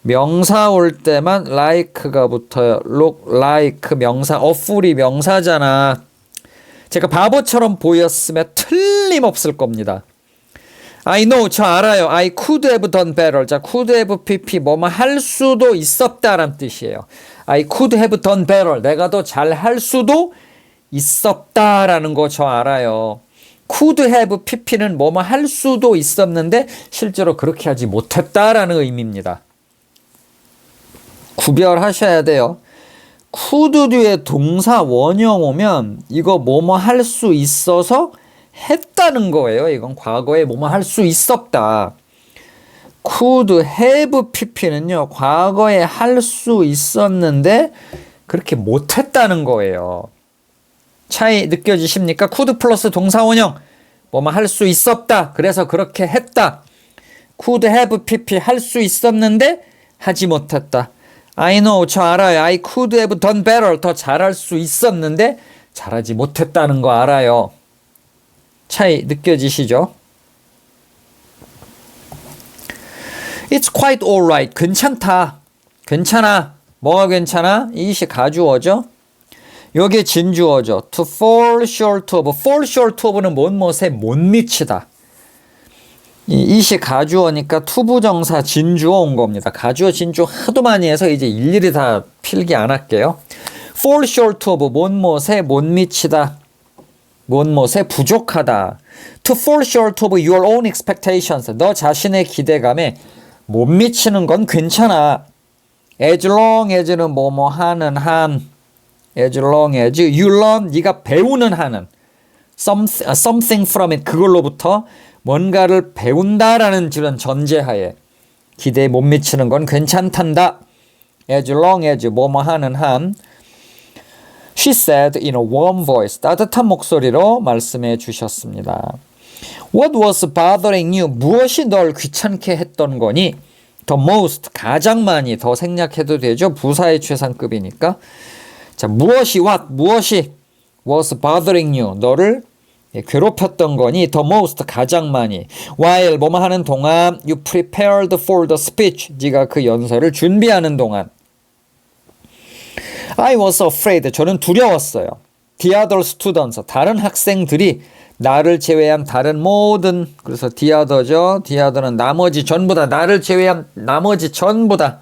명사 올 때만 like가 붙어요. look like 명사, a fool이 명사잖아. 제가 바보처럼 보였으면 틀림없을 겁니다. I know, 저 알아요. I could have done better. 자, could have pp, 뭐뭐 할 수도 있었다라는 뜻이에요. I could have done better. 내가 더 잘 할 수도 있었다라는 거 저 알아요. could have pp는 뭐뭐 할 수도 있었는데 실제로 그렇게 하지 못했다라는 의미입니다. 구별하셔야 돼요. could 뒤에 동사 원형 오면 이거 뭐뭐 할 수 있어서 했다는 거예요. 이건 과거에 뭐뭐 할 수 있었다. could have pp는요. 과거에 할 수 있었는데 그렇게 못했다는 거예요. 차이 느껴지십니까? could 플러스 동사 원형 뭐뭐 할 수 있었다. 그래서 그렇게 했다. could have pp 할 수 있었는데 하지 못했다. I know, 저 알아요. I could have done better. 더 잘할 수 있었는데 잘하지 못했다는 거 알아요. 차이 느껴지시죠? It's quite alright. 괜찮다. 괜찮아. 뭐가 괜찮아? 이시 가주어죠? 요게 진주어죠. To fall short of. fall short of는 못못에 못 미치다. 이시 가주어니까 투부정사 진주어 온 겁니다. 가주어 진주어 하도 많이 해서 이제 일일이 다 필기 안 할게요. fall short of 못못에 못 미치다. 못못에 부족하다. To fall short of your own expectations. 너 자신의 기대감에 못 미치는 건 괜찮아. As long as는 뭐뭐 하는 한. As long as you learn. 네가 배우는 한은. Something from it. 그걸로부터 뭔가를 배운다라는 그런 전제하에 기대에 못 미치는 건 괜찮단다. As long as 뭐뭐 하는 한. She said in a warm voice. 따뜻한 목소리로 말씀해 주셨습니다. What was bothering you? 무엇이 널 귀찮게 했던 거니? The most, 가장 많이, 더 생략해도 되죠. 부사의 최상급이니까. 자, 무엇이 was bothering you? 너를 괴롭혔던 거니? The most, 가장 많이. While 뭐뭐 하는 동안 you prepared for the speech. 네가 그 연설을 준비하는 동안. I was afraid. 저는 두려웠어요. The other students. 다른 학생들이 나를 제외한 다른 모든, 그래서 the other죠. the other는 나머지 전부 다, 나를 제외한 나머지 전부 다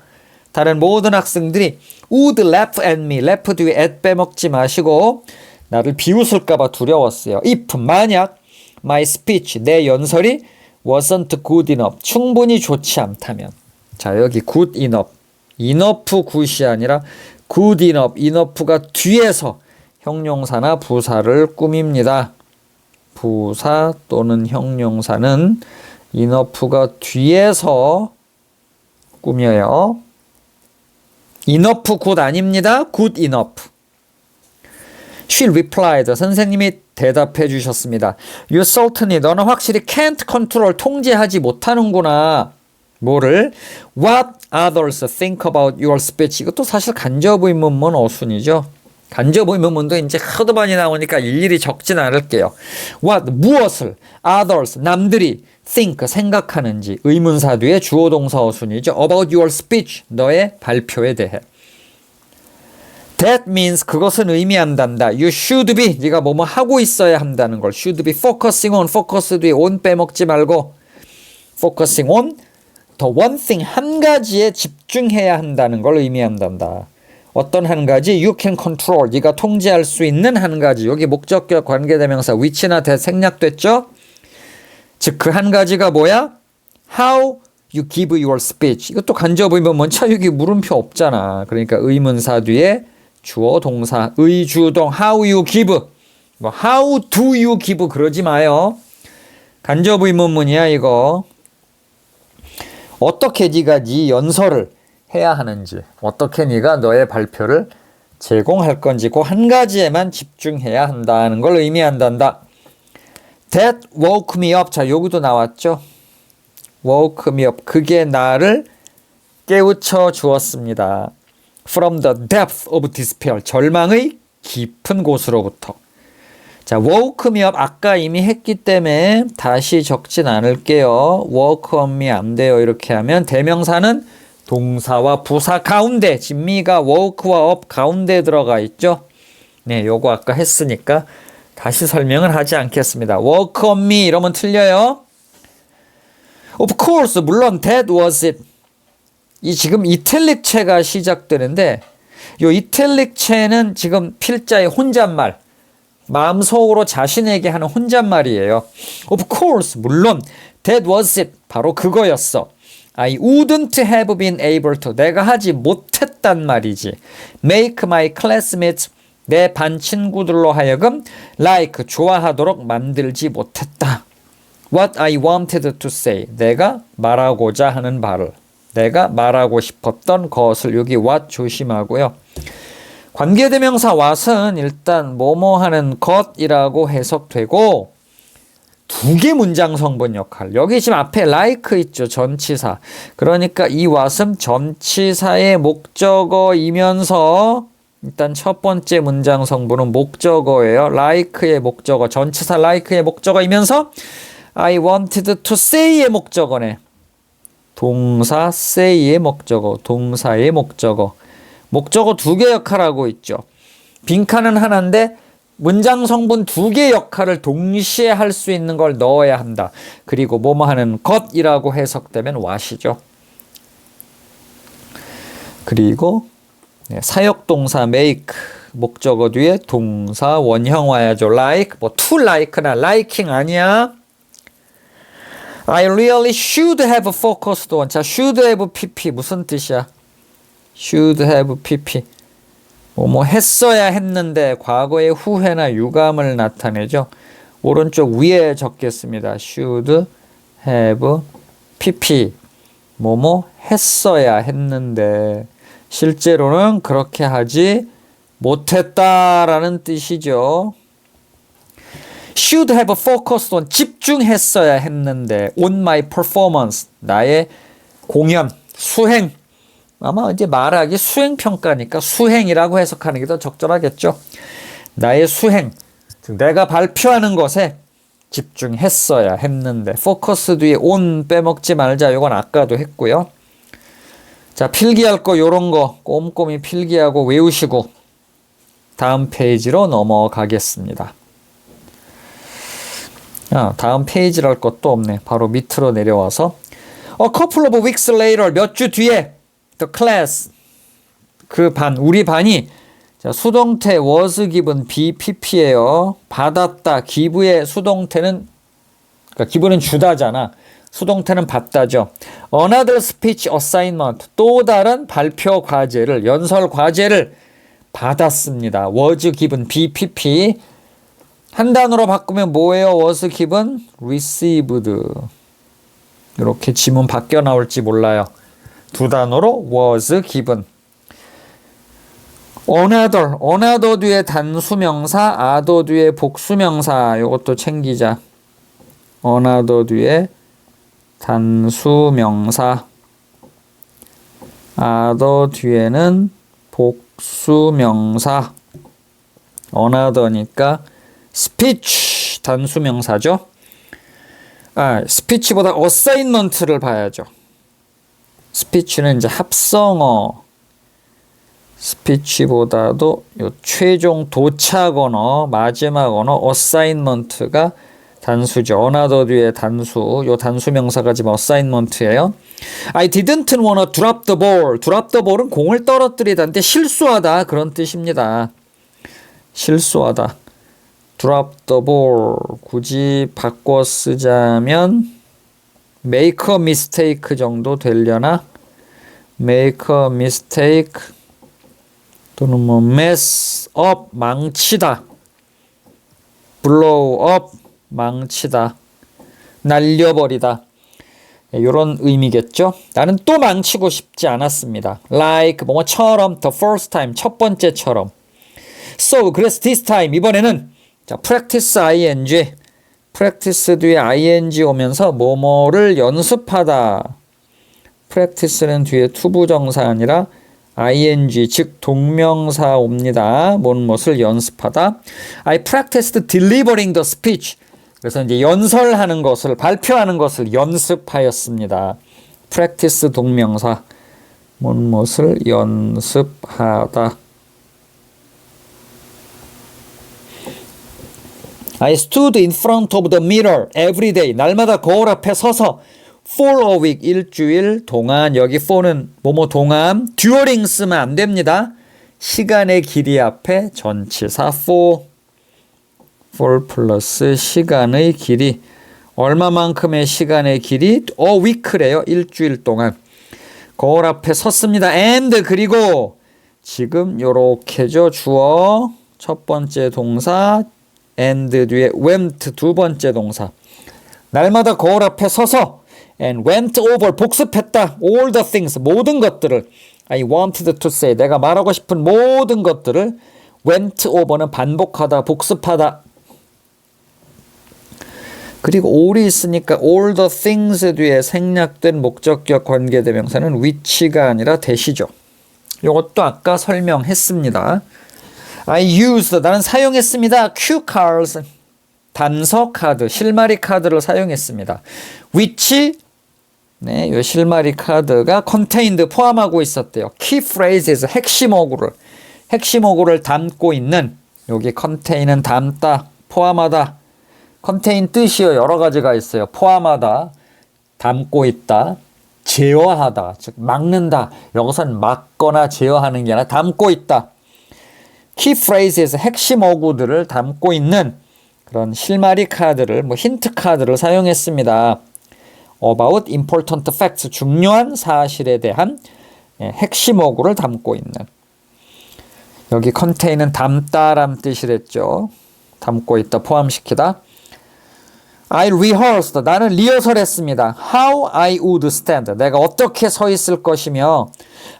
다른 모든 학생들이 would laugh at me. laugh 뒤에 at 빼먹지 마시고 나를 비웃을까봐 두려웠어요. if 만약 my speech 내 연설이 wasn't good enough 충분히 좋지 않다면 자 여기 good enough enough good이 아니라 good enough enough가 뒤에서 형용사나 부사를 꾸밉니다. 부사 또는 형용사는 enough가 뒤에서 꾸며요. enough good 아닙니다. good enough. She replied. 선생님이 대답해 주셨습니다. You certainly 너는 확실히 can't control 통제하지 못하는구나. 뭐를? What others think about your speech. 이것도 사실 간접의문문 어순이죠. 간접의문문도 이제 하도 많이 나오니까 일일이 적진 않을게요. What 무엇을 others 남들이 think 생각하는지 의문사 뒤에 주어 동사 어순이죠. About your speech 너의 발표에 대해. That means 그것은 의미한단다. You should be 네가 뭐뭐 하고 있어야 한다는 걸. Should be focusing on focus 뒤에 on 빼먹지 말고 focusing on the one thing 한 가지에 집중해야 한다는 걸 의미한단다. 어떤 한 가지 you can control 네가 통제할 수 있는 한 가지 여기 목적격 관계대명사 which나 that 생략됐죠? 즉 그 한 가지가 뭐야? How you give your speech 이것도 간접의문문 여기 물음표 없잖아. 그러니까 의문사 뒤에 주어 동사 의주동 how you give 뭐 how do you give 그러지 마요. 간접의문문이야 이거. 어떻게 네가 네 연설을 해야 하는지 어떻게 네가 너의 발표를 제공할 건지 그 한 가지에만 집중해야 한다는 걸 의미한단다. That woke me up. 자 여기도 나왔죠. woke me up. 그게 나를 깨우쳐 주었습니다. From the depth of despair. 절망의 깊은 곳으로부터. 자, woke me up 아까 이미 했기 때문에 다시 적진 않을게요. woke me 안 돼요. 이렇게 하면 대명사는 동사와 부사 가운데 진미가 woke와 up 가운데 들어가 있죠. 네, 요거 아까 했으니까 다시 설명을 하지 않겠습니다. woke me 이러면 틀려요. Of course, 물론 that was it. 이 지금 이탈릭체가 시작되는데 요 이탈릭체는 지금 필자의 혼잣말 마음속으로 자신에게 하는 혼잣말이에요. Of course, 물론 that was it. 바로 그거였어. I wouldn't have been able to. 내가 하지 못했단 말이지. Make my classmates. 내 반 친구들로 하여금 like 좋아하도록 만들지 못했다. What I wanted to say. 내가 말하고자 하는 말을. 내가 말하고 싶었던 것을 여기 what 조심하고요. 관계대명사 what은 일단 뭐뭐 하는 것이라고 해석되고 두 개 문장 성분 역할. 여기 지금 앞에 like 있죠. 전치사. 그러니까 이 what은 전치사의 목적어이면서 일단 첫 번째 문장 성분은 목적어예요. like의 목적어. 전치사 like의 목적어이면서 I wanted to say의 목적어네. 동사 say의 목적어, 동사의 목적어. 목적어 두 개 역할하고 있죠. 빈칸은 하나인데 문장 성분 두 개 역할을 동시에 할 수 있는 걸 넣어야 한다. 그리고 뭐뭐 하는 것이라고 해석되면 what이죠. 그리고 사역동사 make 목적어 뒤에 동사 원형 와야죠. like 뭐 to like나 liking 아니야. I really should have focused on. 자, should have pp 무슨 뜻이야? should have pp 뭐 했어야 했는데 과거의 후회나 유감을 나타내죠. 오른쪽 위에 적겠습니다. should have pp 뭐뭐 했어야 했는데 실제로는 그렇게 하지 못했다라는 뜻이죠. should have focused on 집중했어야 했는데 on my performance 나의 공연, 수행 아마 이제 말하기 수행평가니까 수행이라고 해석하는 게 더 적절하겠죠. 나의 수행, 즉 내가 발표하는 것에 집중했어야 했는데 focus 뒤에 on 빼먹지 말자. 이건 아까도 했고요. 자, 필기할 거 요런 거 꼼꼼히 필기하고 외우시고 다음 페이지로 넘어가겠습니다. 다음 페이지랄 것도 없네. 바로 밑으로 내려와서 A couple of weeks later 몇 주 뒤에 the class 그 반 우리 반이 자, 수동태 was given BPP예요. 받았다. give의 수동태는 그러니까 given은 주다잖아. 수동태는 받다죠. Another speech assignment 또 다른 발표 과제를 연설 과제를 받았습니다. was given BPP 한 단어로 바꾸면 뭐예요? was given received 이렇게 지문 바뀌어 나올지 몰라요. 두 단어로 was given another 뒤에 단수명사 other 뒤에 복수명사 이것도 챙기자. another 뒤에 단수명사 other 뒤에는 복수명사 another니까 speech 단수명사죠. speech보다 assignment를 봐야죠. speech는 이제 합성어 스피치보다도 요 최종 도착 언어, 마지막 언어, assignment가 단수죠. another 뒤에 단수, 요 단수 명사가 지금 assignment예요. I didn't wanna drop the ball. drop the ball은 공을 떨어뜨리다인데 실수하다 그런 뜻입니다. 실수하다. drop the ball 굳이 바꿔 쓰자면 make a mistake 정도 되려나? make a mistake 또는 뭐 mess up 망치다 blow up 망치다 날려버리다 이런 의미겠죠. 나는 또 망치고 싶지 않았습니다. like 뭐처럼 the first time 첫 번째처럼 so 그래서 this time 이번에는 자 practice ing practice 뒤에 ing 오면서 뭐뭐를 연습하다 practice는 뒤에 투부정사 아니라 ing 즉 동명사 옵니다. 무엇을 연습하다. I practiced delivering the speech. 그래서 이제 연설하는 것을 발표하는 것을 연습하였습니다. practice 동명사 무엇을 연습하다. I stood in front of the mirror every day. 날마다 거울 앞에 서서 for a week 일주일 동안 여기 for는 뭐뭐 동안 during 쓰면 안 됩니다. 시간의 길이 앞에 전치사 for 플러스 시간의 길이 얼마만큼의 시간의 길이 a week래요. 일주일 동안 거울 앞에 섰습니다. and 그리고 지금 요렇게죠. 주어 첫 번째 동사 and 뒤에 went 두 번째 동사 날마다 거울 앞에 서서 and went over 복습했다. all the things 모든 것들을 I wanted to say 내가 말하고 싶은 모든 것들을 went over는 반복하다 복습하다. 그리고 all이 있으니까 all the things 뒤에 생략된 목적격 관계대명사는 which가 아니라 대시죠. 이것도 아까 설명했습니다. I used 나는 사용했습니다. cue cards 단서 카드 실마리 카드를 사용했습니다. which 네, 이 실마리 카드가 contained 포함하고 있었대요. key phrases 핵심 어구를 담고 있는 여기 contai는 담다 포함하다 contain 뜻이요 여러 가지가 있어요. 포함하다 담고 있다 제어하다 즉 막는다 여기서는 막거나 제어하는 게 아니라 담고 있다. key phrases 핵심 어구들을 담고 있는 그런 실마리 카드를 뭐 힌트 카드를 사용했습니다. about important facts 중요한 사실에 대한 핵심 어구를 담고 있는 여기 contain은 담다란 뜻이랬죠. 담고 있다 포함시키다. I rehearsed 나는 리허설했습니다. How I would stand 내가 어떻게 서 있을 것이며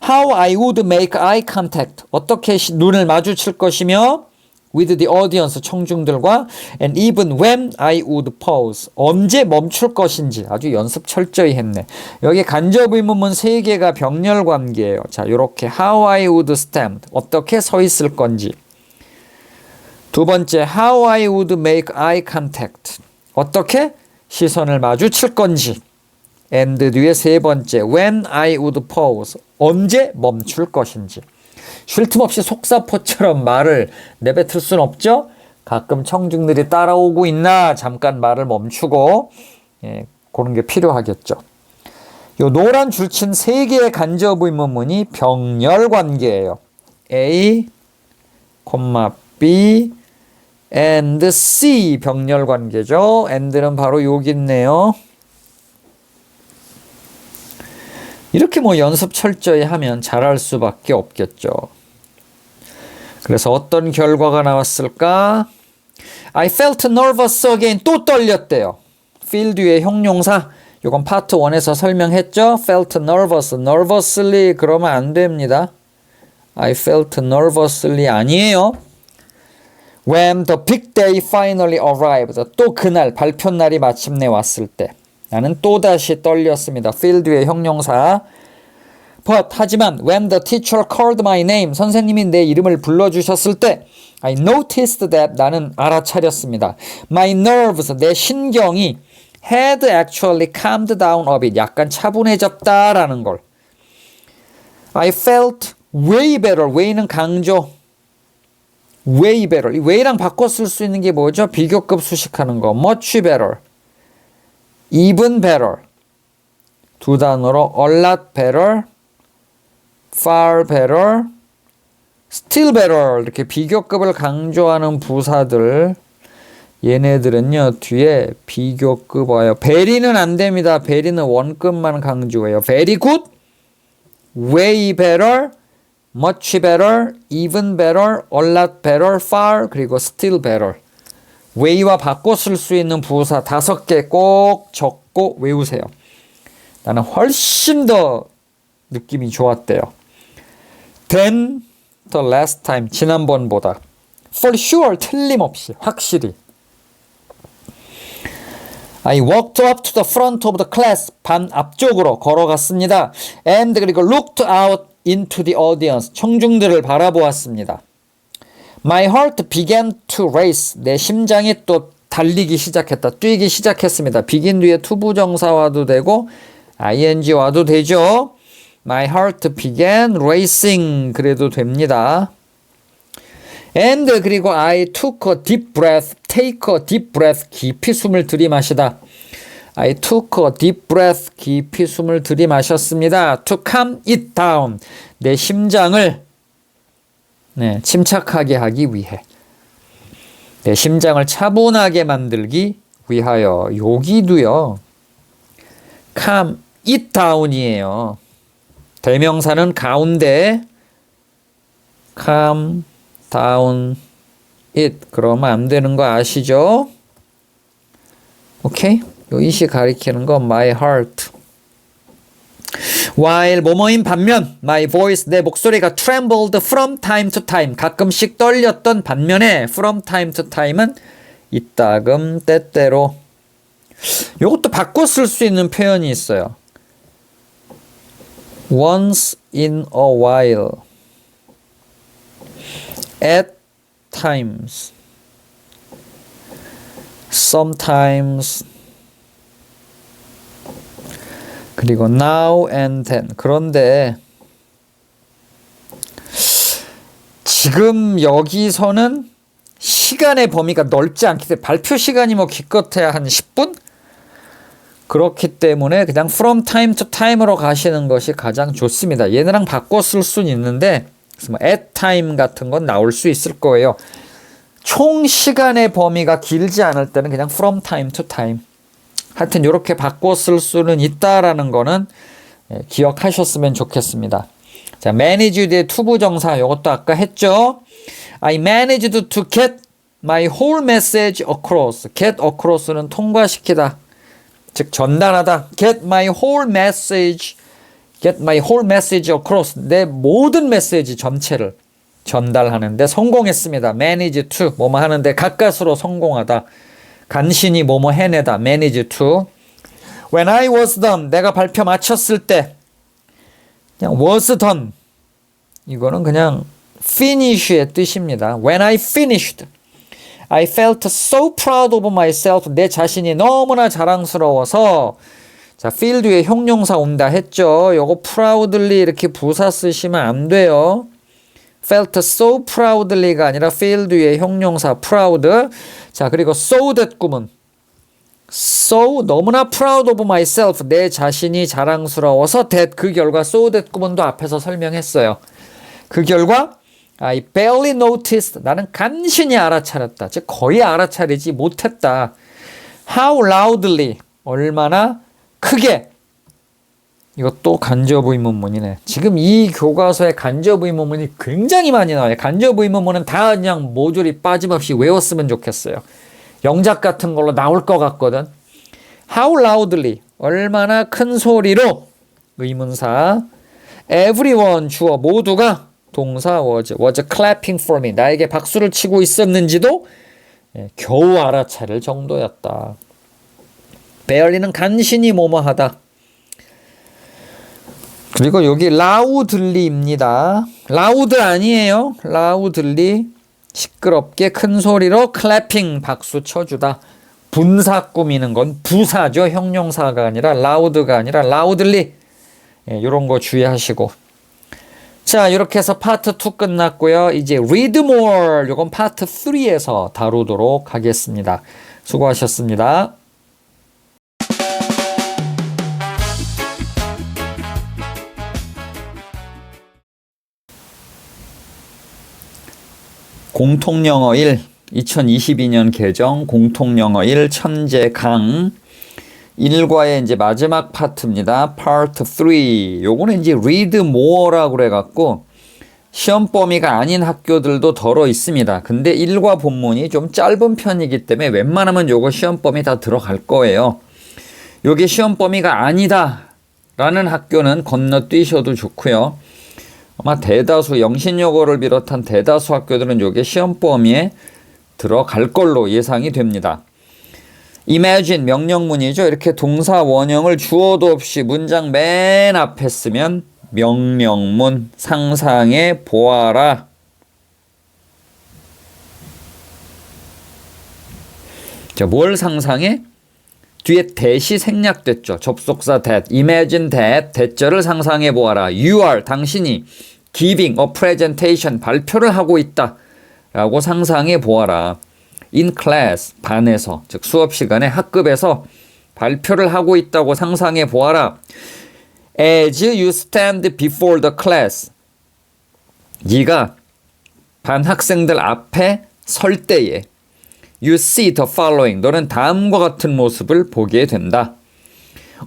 How I would make eye contact 어떻게 눈을 마주칠 것이며 with the audience 청중들과 and even when I would pause 언제 멈출 것인지 아주 연습 철저히 했네. 여기 간접 의문문 3개가 병렬 관계예요. 자, 요렇게 how I would stand 어떻게 서 있을 건지. 두 번째 how I would make eye contact 어떻게 시선을 마주칠 건지. and 뒤에 세 번째 when I would pause 언제 멈출 것인지. 쉴 틈 없이 속사포처럼 말을 내뱉을 순 없죠. 가끔 청중들이 따라오고 있나 잠깐 말을 멈추고 그런 게 필요하겠죠. 요 노란 줄친 세 개의 간접 의문문이 병렬 관계예요. A, B, and C 병렬 관계죠. and는 바로 여기 있네요. 이렇게 뭐 연습 철저히 하면 잘할 수밖에 없겠죠. 그래서 어떤 결과가 나왔을까? I felt nervous again. 또 떨렸대요. feel 뒤에 형용사. 이건 파트 1에서 설명했죠. felt nervous. nervously 그러면 안 됩니다. I felt nervously 아니에요. When the big day finally arrived. 또 그날 발표 날이 마침내 왔을 때 나는 또다시 떨렸습니다. feel 뒤에 형용사. But 하지만 when the teacher called my name. 선생님이 내 이름을 불러주셨을 때 I noticed that 나는 알아차렸습니다. My nerves. 내 신경이 had actually calmed down a bit. 약간 차분해졌다라는 걸. I felt way better. way는 강조. way better. way랑 바꿔 쓸 수 있는 게 뭐죠? 비교급 수식하는 거. much better. even better. 두 단어로 a lot better. far better. still better. 이렇게 비교급을 강조하는 부사들. 얘네들은요 뒤에 비교급 와요. very는 안 됩니다. very는 원급만 강조해요. very good, way better, much better, even better, a lot better, far, 그리고 still better. way와 바꿔 쓸 수 있는 부사 5개 꼭 적고 외우세요. 나는 훨씬 더 느낌이 좋았대요. than the last time. 지난번보다. for sure. 틀림없이. 확실히. I walked up to the front of the class. 반 앞쪽으로 걸어갔습니다. And 그리고 looked out into the audience. 청중들을 바라보았습니다. My heart began to race. 내 심장이 또 달리기 시작했다. 뛰기 시작했습니다. begin 뒤에 투부정사 와도 되고 ing 와도 되죠. My heart began racing. 그래도 됩니다. And 그리고 I took a deep breath. take a deep breath. 깊이 숨을 들이마시다. I took a deep breath. 깊이 숨을 들이마셨습니다. To calm it down. 내 심장을 침착하게 하기 위해. 내 심장을 차분하게 만들기 위하여. 여기도요. calm it down이에요. 대명사는 가운데 calm down it. 그러면 안 되는 거 아시죠? 오케이? 요 이시 가리키는 건 my heart. while 뭐뭐인 반면 my voice. 내 목소리가 trembled from time to time. 가끔씩 떨렸던 반면에 from time to time은 이따금 때때로. 요것도 바꿔 쓸 수 있는 표현이 있어요. once in a while. at times. sometimes. 그리고 now and then. 그런데 지금 여기서는 시간의 범위가 넓지 않기 때문에 발표 시간이 뭐 기껏해야 한 10분? 그렇기 때문에 그냥 from time to time으로 가시는 것이 가장 좋습니다. 얘네랑 바꿔 쓸 수는 있는데 뭐 at time 같은 건 나올 수 있을 거예요. 총 시간의 범위가 길지 않을 때는 그냥 from time to time. 하여튼 이렇게 바꿔 쓸 수는 있다라는 거는 기억하셨으면 좋겠습니다. 자, manage 뒤에 투부정사 이것도 아까 했죠. I managed to get my whole message across. get across는 통과시키다. 즉 전달하다. get my whole message across. 내 모든 메시지 전체를 전달하는데 성공했습니다. manage to 뭐뭐 하는데 가까스로 성공하다. 간신히 뭐뭐 해내다. manage to. When I was done. 내가 발표 마쳤을 때. 그냥 was done. 이거는 그냥 finish의 뜻입니다. When I finished. I felt so proud of myself. 내 자신이 너무나 자랑스러워서. 자, feel 뒤에 형용사 온다 했죠. 요거 proudly 이렇게 부사 쓰시면 안 돼요. felt so proudly가 아니라 feel 뒤에 형용사 proud. 자, 그리고 so that 구문. So 너무나 proud of myself 내 자신이 자랑스러워서 that 그 결과 so that 구문도 앞에서 설명했어요. 그 결과 I barely noticed 나는 간신히 알아차렸다. 즉 거의 알아차리지 못했다. How loudly 얼마나 크게 이것도 간접의문문이네. 지금 이 교과서에 간접의문문이 굉장히 많이 나와요. 간접의문문은 다 그냥 모조리 빠짐없이 외웠으면 좋겠어요. 영작 같은 걸로 나올 것 같거든. How loudly 얼마나 큰 소리로 의문사 everyone 주어 모두가 동사 was clapping for me 나에게 박수를 치고 있었는지도 겨우 알아차릴 정도였다. barely는 간신히 뭐뭐하다. 그리고 여기 loudly입니다. loud 아니에요. loudly 시끄럽게 큰 소리로 clapping 박수 쳐주다. 분사 꾸미는 건 부사죠. 형용사가 아니라 loud가 아니라 loudly 이런 거 주의하시고. 자 이렇게 해서 파트 2 끝났고요. 이제 read more 이건 파트 3에서 다루도록 하겠습니다. 수고하셨습니다. 공통영어 1 2022년 개정 공통영어 1 천재 강 1과의 이제 마지막 파트입니다. 파트 3. 요거는 이제 read more라고 그래 갖고 시험 범위가 아닌 학교들도 덜어 있습니다. 근데 1과 본문이 좀 짧은 편이기 때문에 웬만하면 요거 시험 범위 다 들어갈 거예요. 요게 시험 범위가 아니다 라는 학교는 건너뛰셔도 좋고요. 아마 대다수 영신여고를 비롯한 대다수 학교들은 요게 시험 범위에 들어갈 걸로 예상이 됩니다. imagine 명령문이죠. 이렇게 동사 원형을 주어도 없이 문장 맨 앞에 쓰면 명령문 상상해 보아라. 자, 뭘 상상해? 뒤에 that이 생략됐죠. 접속사 that, imagine that, that절을 상상해 보아라. You are, 당신이 giving a presentation, 발표를 하고 있다 라고 상상해 보아라. in class, 반에서, 즉 수업 시간에 학급에서 발표를 하고 있다고 상상해 보아라. As you stand before the class, 네가 반 학생들 앞에 설 때에 You see the following, 너는 다음과 같은 모습을 보게 된다.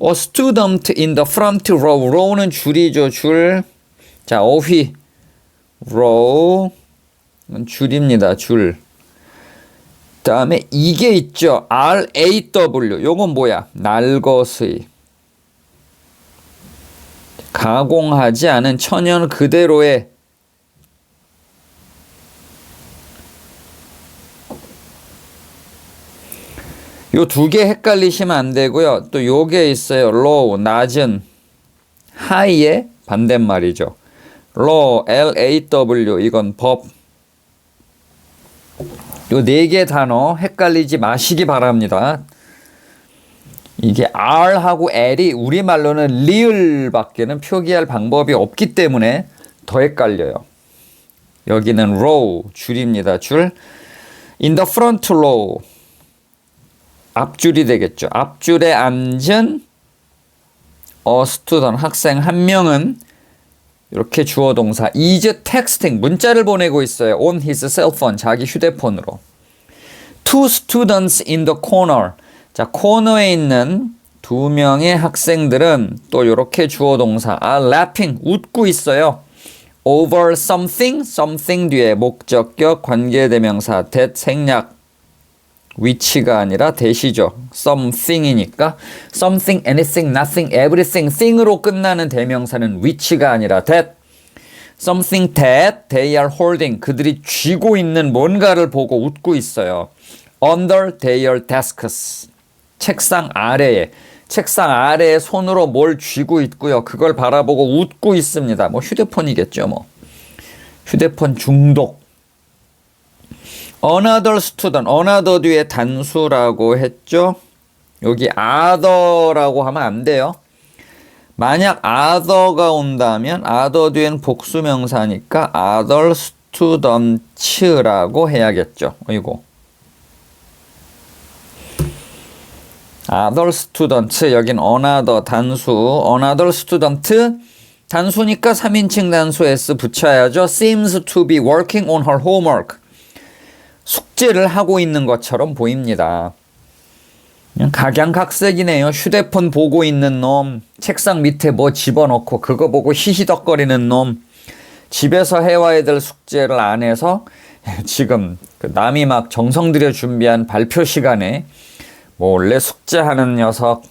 A student in the front row, row는 줄이죠, 줄. 자, 어휘, row, 줄입니다, 줄. 다음에 이게 있죠. RAW. 요건 뭐야? 날것의. 가공하지 않은 천연 그대로의 요 두 개 헷갈리시면 안 되고요. 또 요게 있어요. low, 낮은. high의 반대말이죠. law, LAW. 이건 법. 요 네 개 단어 헷갈리지 마시기 바랍니다. 이게 R하고 L이 우리말로는 리을밖에는 표기할 방법이 없기 때문에 더 헷갈려요. 여기는 row, 줄입니다. 줄. In the front row. 앞줄이 되겠죠. 앞줄에 앉은 student, 학생 한 명은 이렇게 주어 동사 is texting, 문자를 보내고 있어요. on his cell phone, 자기 휴대폰으로. Two students in the corner. 자, 코너에 있는 두 명의 학생들은 또 이렇게 주어 동사 are laughing, 웃고 있어요. over something, something 뒤에 목적격 관계대명사 that 생략, which가 아니라 that이죠. something이니까 something, anything, nothing, everything, thing으로 끝나는 대명사는 which가 아니라 that. something that they are holding, 그들이 쥐고 있는 뭔가를 보고 웃고 있어요. under their desks, 책상 아래에, 책상 아래에 손으로 뭘 쥐고 있고요. 그걸 바라보고 웃고 있습니다. 뭐 휴대폰이겠죠, 뭐. 휴대폰 중독. another student, another 뒤에 단수라고 했죠. 여기 other라고 하면 안 돼요. 만약 other가 온다면 other 뒤엔 복수명사니까 other students라고 해야겠죠. 이거. other student 여긴 another 단수 another student 단수니까 3인칭 단수 s 붙여야죠. seems to be working on her homework 숙제를 하고 있는 것처럼 보입니다. 그냥 각양각색이네요. 휴대폰 보고 있는 놈, 책상 밑에 뭐 집어넣고 그거 보고 히히덕거리는 놈, 집에서 해와야 될 숙제를 안 해서 지금 남이 막 정성 들여 준비한 발표 시간에 몰래 숙제하는 녀석.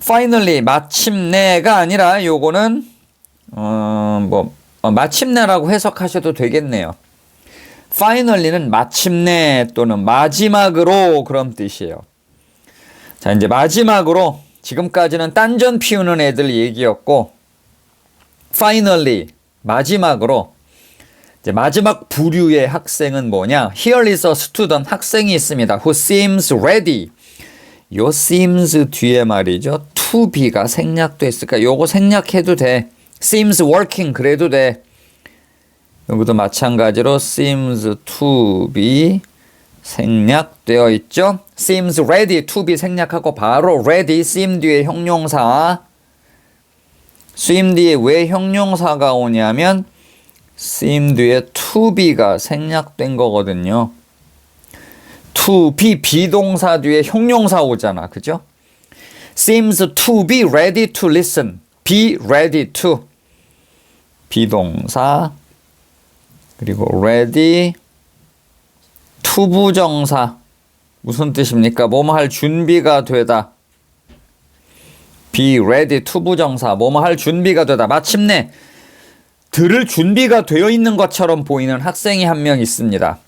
Finally 마침내가 아니라 요거는 마침내라고 해석하셔도 되겠네요. Finally는 마침내 또는 마지막으로 그런 뜻이에요. 자, 이제 마지막으로 지금까지는 딴전 피우는 애들 얘기였고 finally 마지막으로 이제 마지막 부류의 학생은 뭐냐? Here is a student 학생이 있습니다. Who seems ready. 요 seems 뒤에 말이죠. to be가 생략됐으니까 요거 생략해도 돼. seems working 그래도 돼. 여기도 마찬가지로 seems to be 생략되어 있죠. seems ready to be 생략하고 바로 ready seem 뒤에 형용사. seem 뒤에 왜 형용사가 오냐면 seem 뒤에 to be가 생략된 거거든요. to be 비동사 뒤에 형용사 오잖아. 그죠? seems to be ready to listen. be ready to 비동사 그리고 ready 투부정사 무슨 뜻입니까? 뭐뭐 할 준비가 되다. be ready 투부정사 뭐뭐 할 준비가 되다. 마침내 들을 준비가 되어 있는 것처럼 보이는 학생이 한 명 있습니다.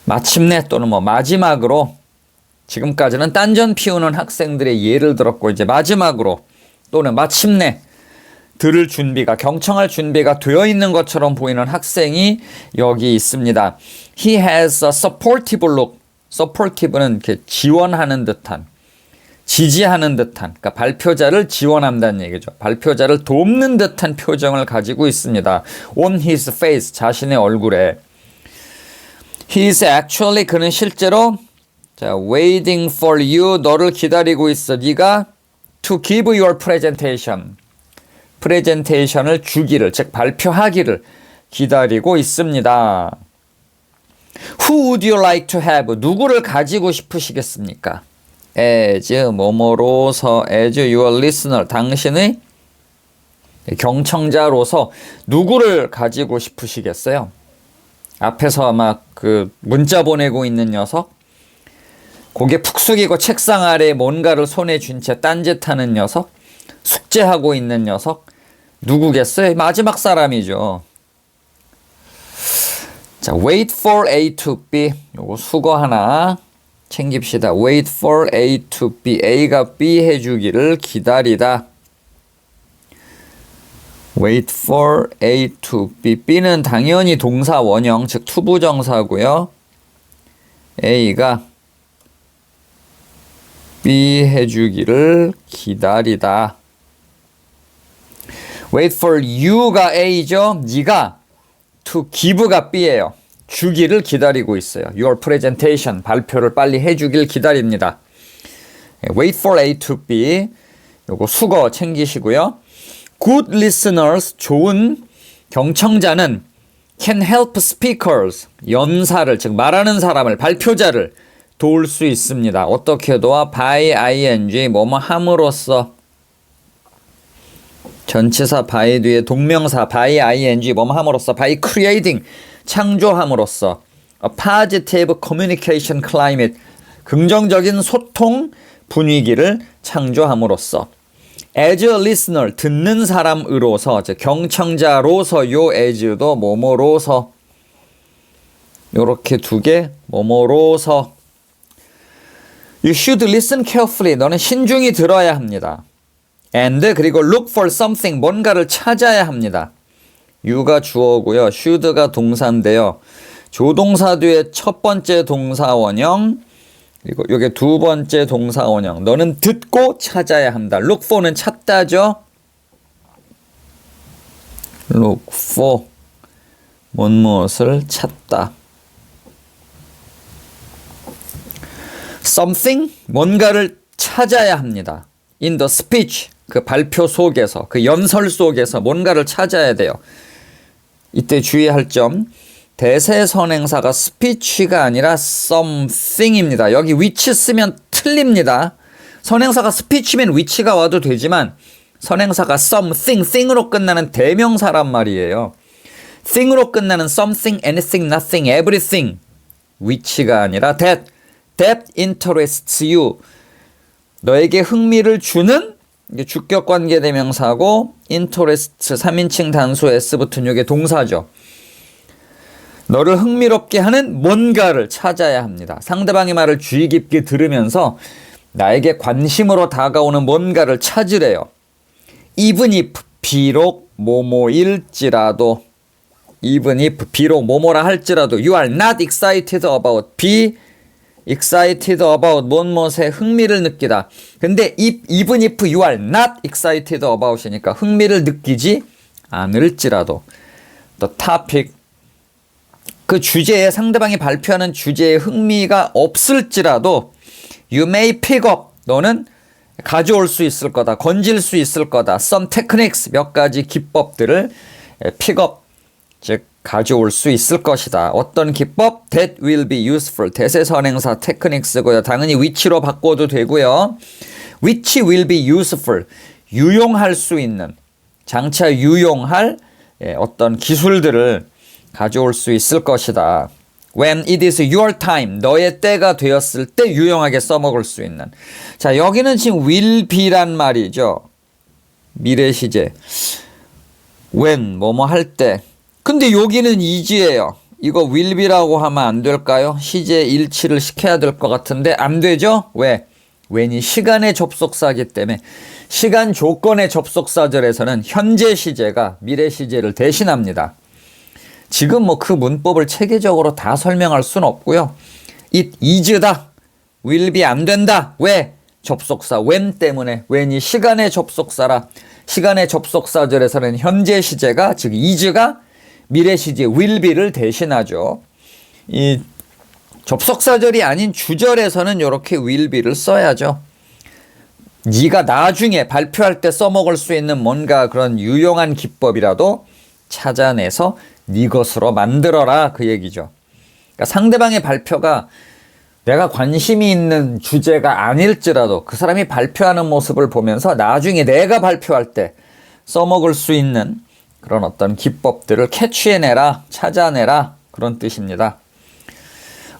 마침내 또는 마지막으로 지금까지는 딴전 피우는 학생들의 예를 들었고 이제 마지막으로 또는 마침내 들을 준비가 경청할 준비가 되어 있는 것처럼 보이는 학생이 여기 있습니다. He has a supportive look. supportive는 이렇게 지원하는 듯한 지지하는 듯한 그러니까 발표자를 지원한다는 얘기죠. 발표자를 돕는 듯한 표정을 가지고 있습니다. On his face 자신의 얼굴에 He is actually 그는 실제로 자, waiting for you 너를 기다리고 있어. 네가 to give your presentation 프레젠테이션을 주기를 즉 발표하기를 기다리고 있습니다. Who would you like to have? 누구를 가지고 싶으시겠습니까? As 뭐뭐로서 as your listener 당신의 경청자로서 누구를 가지고 싶으시겠어요? 앞에서 막 그 문자 보내고 있는 녀석 고개 푹 숙이고 책상 아래 뭔가를 손에 쥔 채 딴짓하는 녀석 숙제하고 있는 녀석 누구겠어요? 마지막 사람이죠. 자, wait for A to B 요거 수거 하나 챙깁시다. wait for A to B A가 B 해주기를 기다리다. wait for A to B B는 당연히 동사 원형 즉 투부정사고요. A가 B 해주기를 기다리다. wait for you가 A죠. 네가 to give가 B예요. 주기를 기다리고 있어요. your presentation 발표를 빨리 해주길 기다립니다. wait for A to B 요거 수거 챙기시고요. good listeners 좋은 경청자는 can help speakers 연사를 즉 말하는 사람을 발표자를 도울 수 있습니다. 어떻게 도와? by ing 뭐뭐 함으로써 전치사 by 뒤에 동명사 by ing 뭐뭐 함으로써 by creating 창조함으로써 a positive communication climate 긍정적인 소통 분위기를 창조함으로써 as a listener 듣는 사람으로서 즉 경청자로서 요 as도 뭐뭐로서 요렇게 두 개 뭐뭐로서 You should listen carefully. 너는 신중히 들어야 합니다. And 그리고 look for something. 뭔가를 찾아야 합니다. you가 주어고요. should가 동사인데요. 조동사 뒤에 첫 번째 동사 원형 그리고 요게 두 번째 동사 원형. 너는 듣고 찾아야 합니다. look for는 찾다죠. look for 무엇을 찾다. something 뭔가를 찾아야 합니다. in the speech 그 발표 속에서 그 연설 속에서 뭔가를 찾아야 돼요. 이때 주의할 점 대세선행사가 speech가 아니라 something입니다. 여기 which 쓰면 틀립니다. 선행사가 speech면 which가 와도 되지만 선행사가 something, thing으로 끝나는 대명사란 말이에요. thing으로 끝나는 something, anything, nothing, everything which가 아니라 that interests you 너에게 흥미를 주는 이게 주격관계 대명사고 interest 3인칭 단수 s 붙은 이게 동사죠. 너를 흥미롭게 하는 뭔가를 찾아야 합니다. 상대방의 말을 주의 깊게 들으면서 나에게 관심으로 다가오는 뭔가를 찾으래요. even if 비록 뭐뭐일지라도 even if 비록 뭐뭐라 할지라도 you are not excited about be excited about 무엇에 흥미를 느끼다. 근데 even if you are not excited about이니까 흥미를 느끼지 않을지라도 the topic 그 주제에 상대방이 발표하는 주제에 흥미가 없을지라도 you may pick up 너는 가져올 수 있을 거다. 건질 수 있을 거다. some techniques 몇 가지 기법들을 pick up 즉 가져올 수 있을 것이다. 어떤 기법? That will be useful. 대세선행사 techniques고요. 당연히 which로 바꿔도 되고요. Which will be useful. 유용할 수 있는 장차 유용할 어떤 기술들을 가져올 수 있을 것이다. When it is your time. 너의 때가 되었을 때 유용하게 써먹을 수 있는. 자, 여기는 지금 will be란 말이죠. 미래 시제. when 뭐뭐 할 때. 근데 여기는 is예요. 이거 will be라고 하면 안 될까요? 시제 일치를 시켜야 될 것 같은데 안 되죠? 왜? when이 시간의 접속사이기 때문에 시간 조건의 접속사절에서는 현재 시제가 미래 시제를 대신합니다. 지금 뭐 그 문법을 체계적으로 다 설명할 수는 없고요. it is다. will be 안 된다. 왜? 접속사 when 때문에 when이 시간의 접속사라 시간의 접속사절에서는 현재 시제가 즉 is가 미래 시제 will be를 대신하죠. 이 접속사절이 아닌 주절에서는 이렇게 will be를 써야죠. 네가 나중에 발표할 때 써먹을 수 있는 뭔가 그런 유용한 기법이라도 찾아내서 네 것으로 만들어라 그 얘기죠. 그러니까 상대방의 발표가 내가 관심이 있는 주제가 아닐지라도 그 사람이 발표하는 모습을 보면서 나중에 내가 발표할 때 써먹을 수 있는 그런 어떤 기법들을 캐치해내라, 찾아내라 그런 뜻입니다.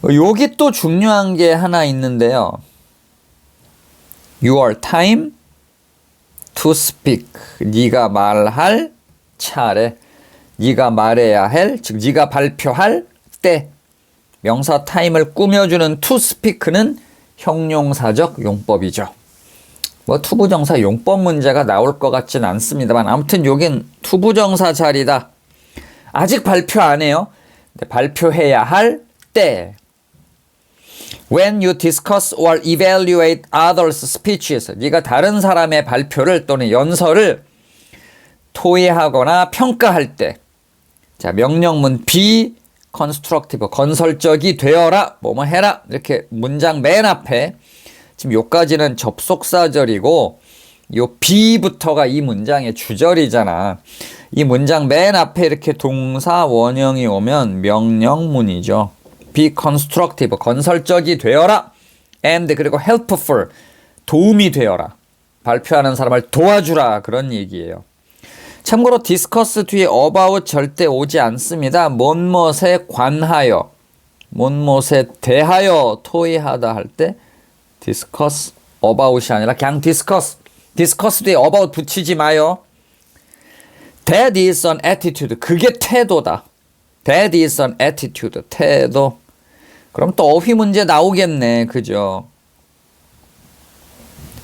여기 또 중요한 게 하나 있는데요. Your time to speak. 네가 말할 차례. 네가 말해야 할, 즉 네가 발표할 때. 명사 time을 꾸며주는 to speak는 형용사적 용법이죠. 뭐 투부정사 용법 문제가 나올 것 같진 않습니다만 아무튼 여긴 투부정사 자리다. 아직 발표 안 해요. 발표해야 할 때. When you discuss or evaluate others' speeches. 네가 다른 사람의 발표를 또는 연설을 토의하거나 평가할 때. 자, 명령문 be constructive. 건설적이 되어라. 뭐뭐 해라. 이렇게 문장 맨 앞에 지금 요까지는 접속사절이고 요 be부터가 이 문장의 주절이잖아. 이 문장 맨 앞에 이렇게 동사 원형이 오면 명령문이죠. be constructive, 건설적이 되어라. and 그리고 helpful, 도움이 되어라. 발표하는 사람을 도와주라. 그런 얘기예요. 참고로 discuss 뒤에 about 절대 오지 않습니다. 뭔것에 관하여, 뭔것에 대하여 토의하다 할 때 discuss about이 아니라 그냥 discuss. discuss 뒤에 about 붙이지 마요. That is an attitude. 그게 태도다. That is an attitude. 태도. 그럼 또 어휘 문제 나오겠네. 그죠?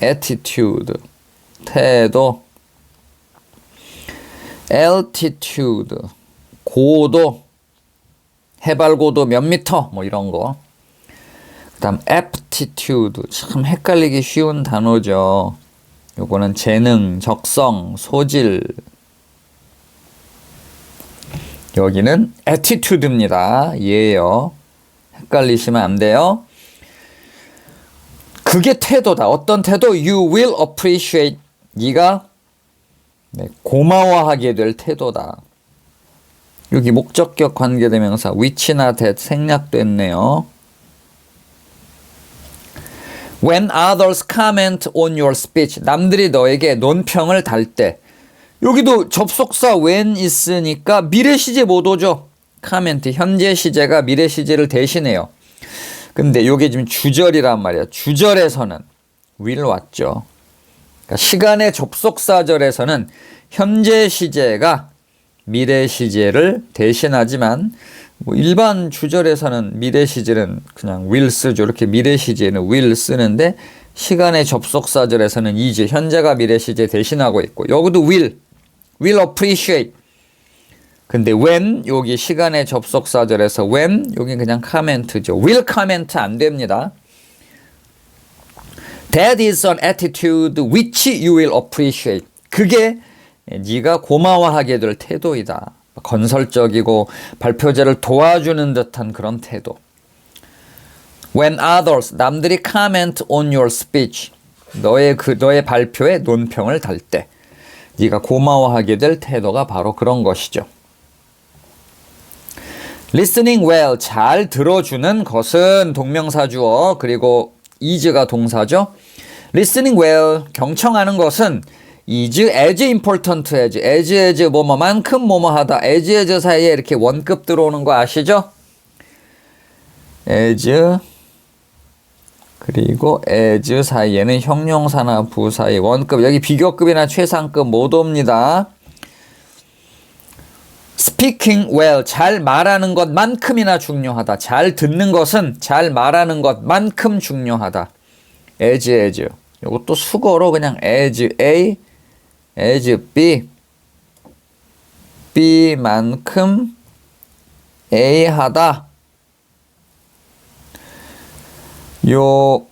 attitude. 태도. altitude. 고도. 해발 고도 몇 미터. 뭐 이런 거. 그 다음 aptitude. 참 헷갈리기 쉬운 단어죠. 요거는 재능, 적성, 소질. 여기는 attitude입니다. 얘예요. 헷갈리시면 안 돼요. 그게 태도다. 어떤 태도? You will appreciate. 네가 고마워하게 될 태도다. 여기 목적격 관계대명사 which나 that 생략됐네요. When others comment on your speech. 남들이 너에게 논평을 달 때. 여기도 접속사 when 있으니까 미래 시제 못 오죠. comment 현재 시제가 미래 시제를 대신해요. 근데 요게 지금 주절이란 말이야. 주절에서는 will 왔죠. 그러니까 시간의 접속사절에서는 현재 시제가 미래 시제를 대신하지만 뭐 일반 주절에서는 미래 시제는 그냥 will 쓰죠. 이렇게 미래 시제는 will 쓰는데 시간의 접속사절에서는 이제 현재가 미래 시제 대신하고 있고 여기도 will appreciate. 근데 when 여기 시간의 접속사절에서 when 여기 그냥 comment죠. will comment 안 됩니다. That is an attitude which you will appreciate. 그게 네가 고마워하게 될 태도이다. 건설적이고 발표자를 도와주는 듯한 그런 태도. When others 남들이 comment on your speech 너의 발표에 논평을 달 때 네가 고마워하게 될 태도가 바로 그런 것이죠. Listening well, 잘 들어주는 것은 동명사주어 그리고 is가 동사죠. Listening well, 경청하는 것은 is as important as 뭐뭐만큼 뭐뭐하다. as 사이에 이렇게 원급 들어오는 거 아시죠? as 그리고 as 사이에는 형용사나 부사의 원급 여기 비교급이나 최상급 못 옵니다. Speaking well, 잘 말하는 것만큼이나 중요하다. 잘 듣는 것은 잘 말하는 것만큼 중요하다. as. 이것도 수거로 그냥 as A, as B, B만큼 A 하다. 요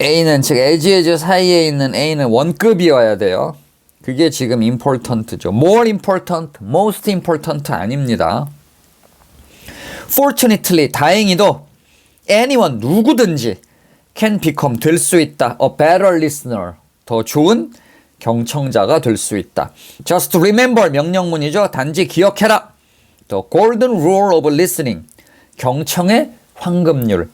A는 즉 as 사이에 있는 A는 원급이어야 돼요. 그게 지금 important죠. more important, most important 아닙니다. Fortunately, 다행히도 anyone, 누구든지 can become, 될 수 있다. A better listener, 더 좋은 경청자가 될 수 있다. Just remember, 명령문이죠. 단지 기억해라. The golden rule of listening, 경청의 황금률.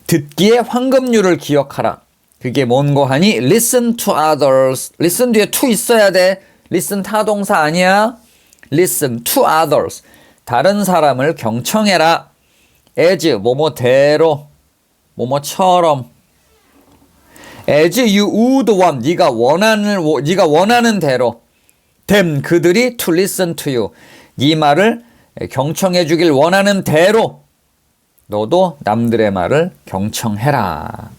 듣기의 황금률을 기억하라. 그게 뭔고 하니 listen to others. listen 뒤에 to 있어야 돼. listen 타동사 아니야. listen to others. 다른 사람을 경청해라. as 뭐뭐대로 뭐뭐처럼. as you would want. 네가 원하는 대로. them 그들이 to listen to you. 네 말을 경청해 주길 원하는 대로 너도 남들의 말을 경청해라.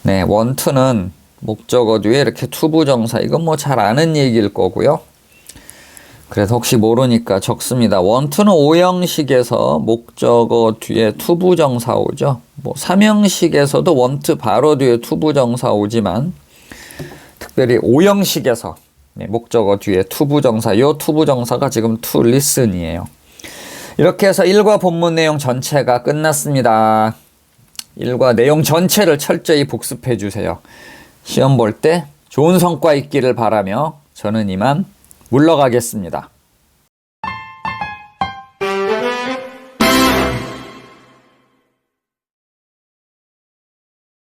네, 원투는 목적어 뒤에 이렇게 투부정사. 이건 뭐 잘 아는 얘기일 거고요. 그래서 혹시 모르니까 적습니다. 원투는 5형식에서 목적어 뒤에 투부정사 오죠. 뭐 3형식에서도 원투 바로 뒤에 투부정사 오지만 특별히 5형식에서 목적어 뒤에 투부정사. 요 투부정사가 지금 to listen이에요. 이렇게 해서 1과 본문 내용 전체가 끝났습니다. 1과 내용 전체를 철저히 복습해 주세요. 시험 볼 때 좋은 성과 있기를 바라며 저는 이만 물러가겠습니다.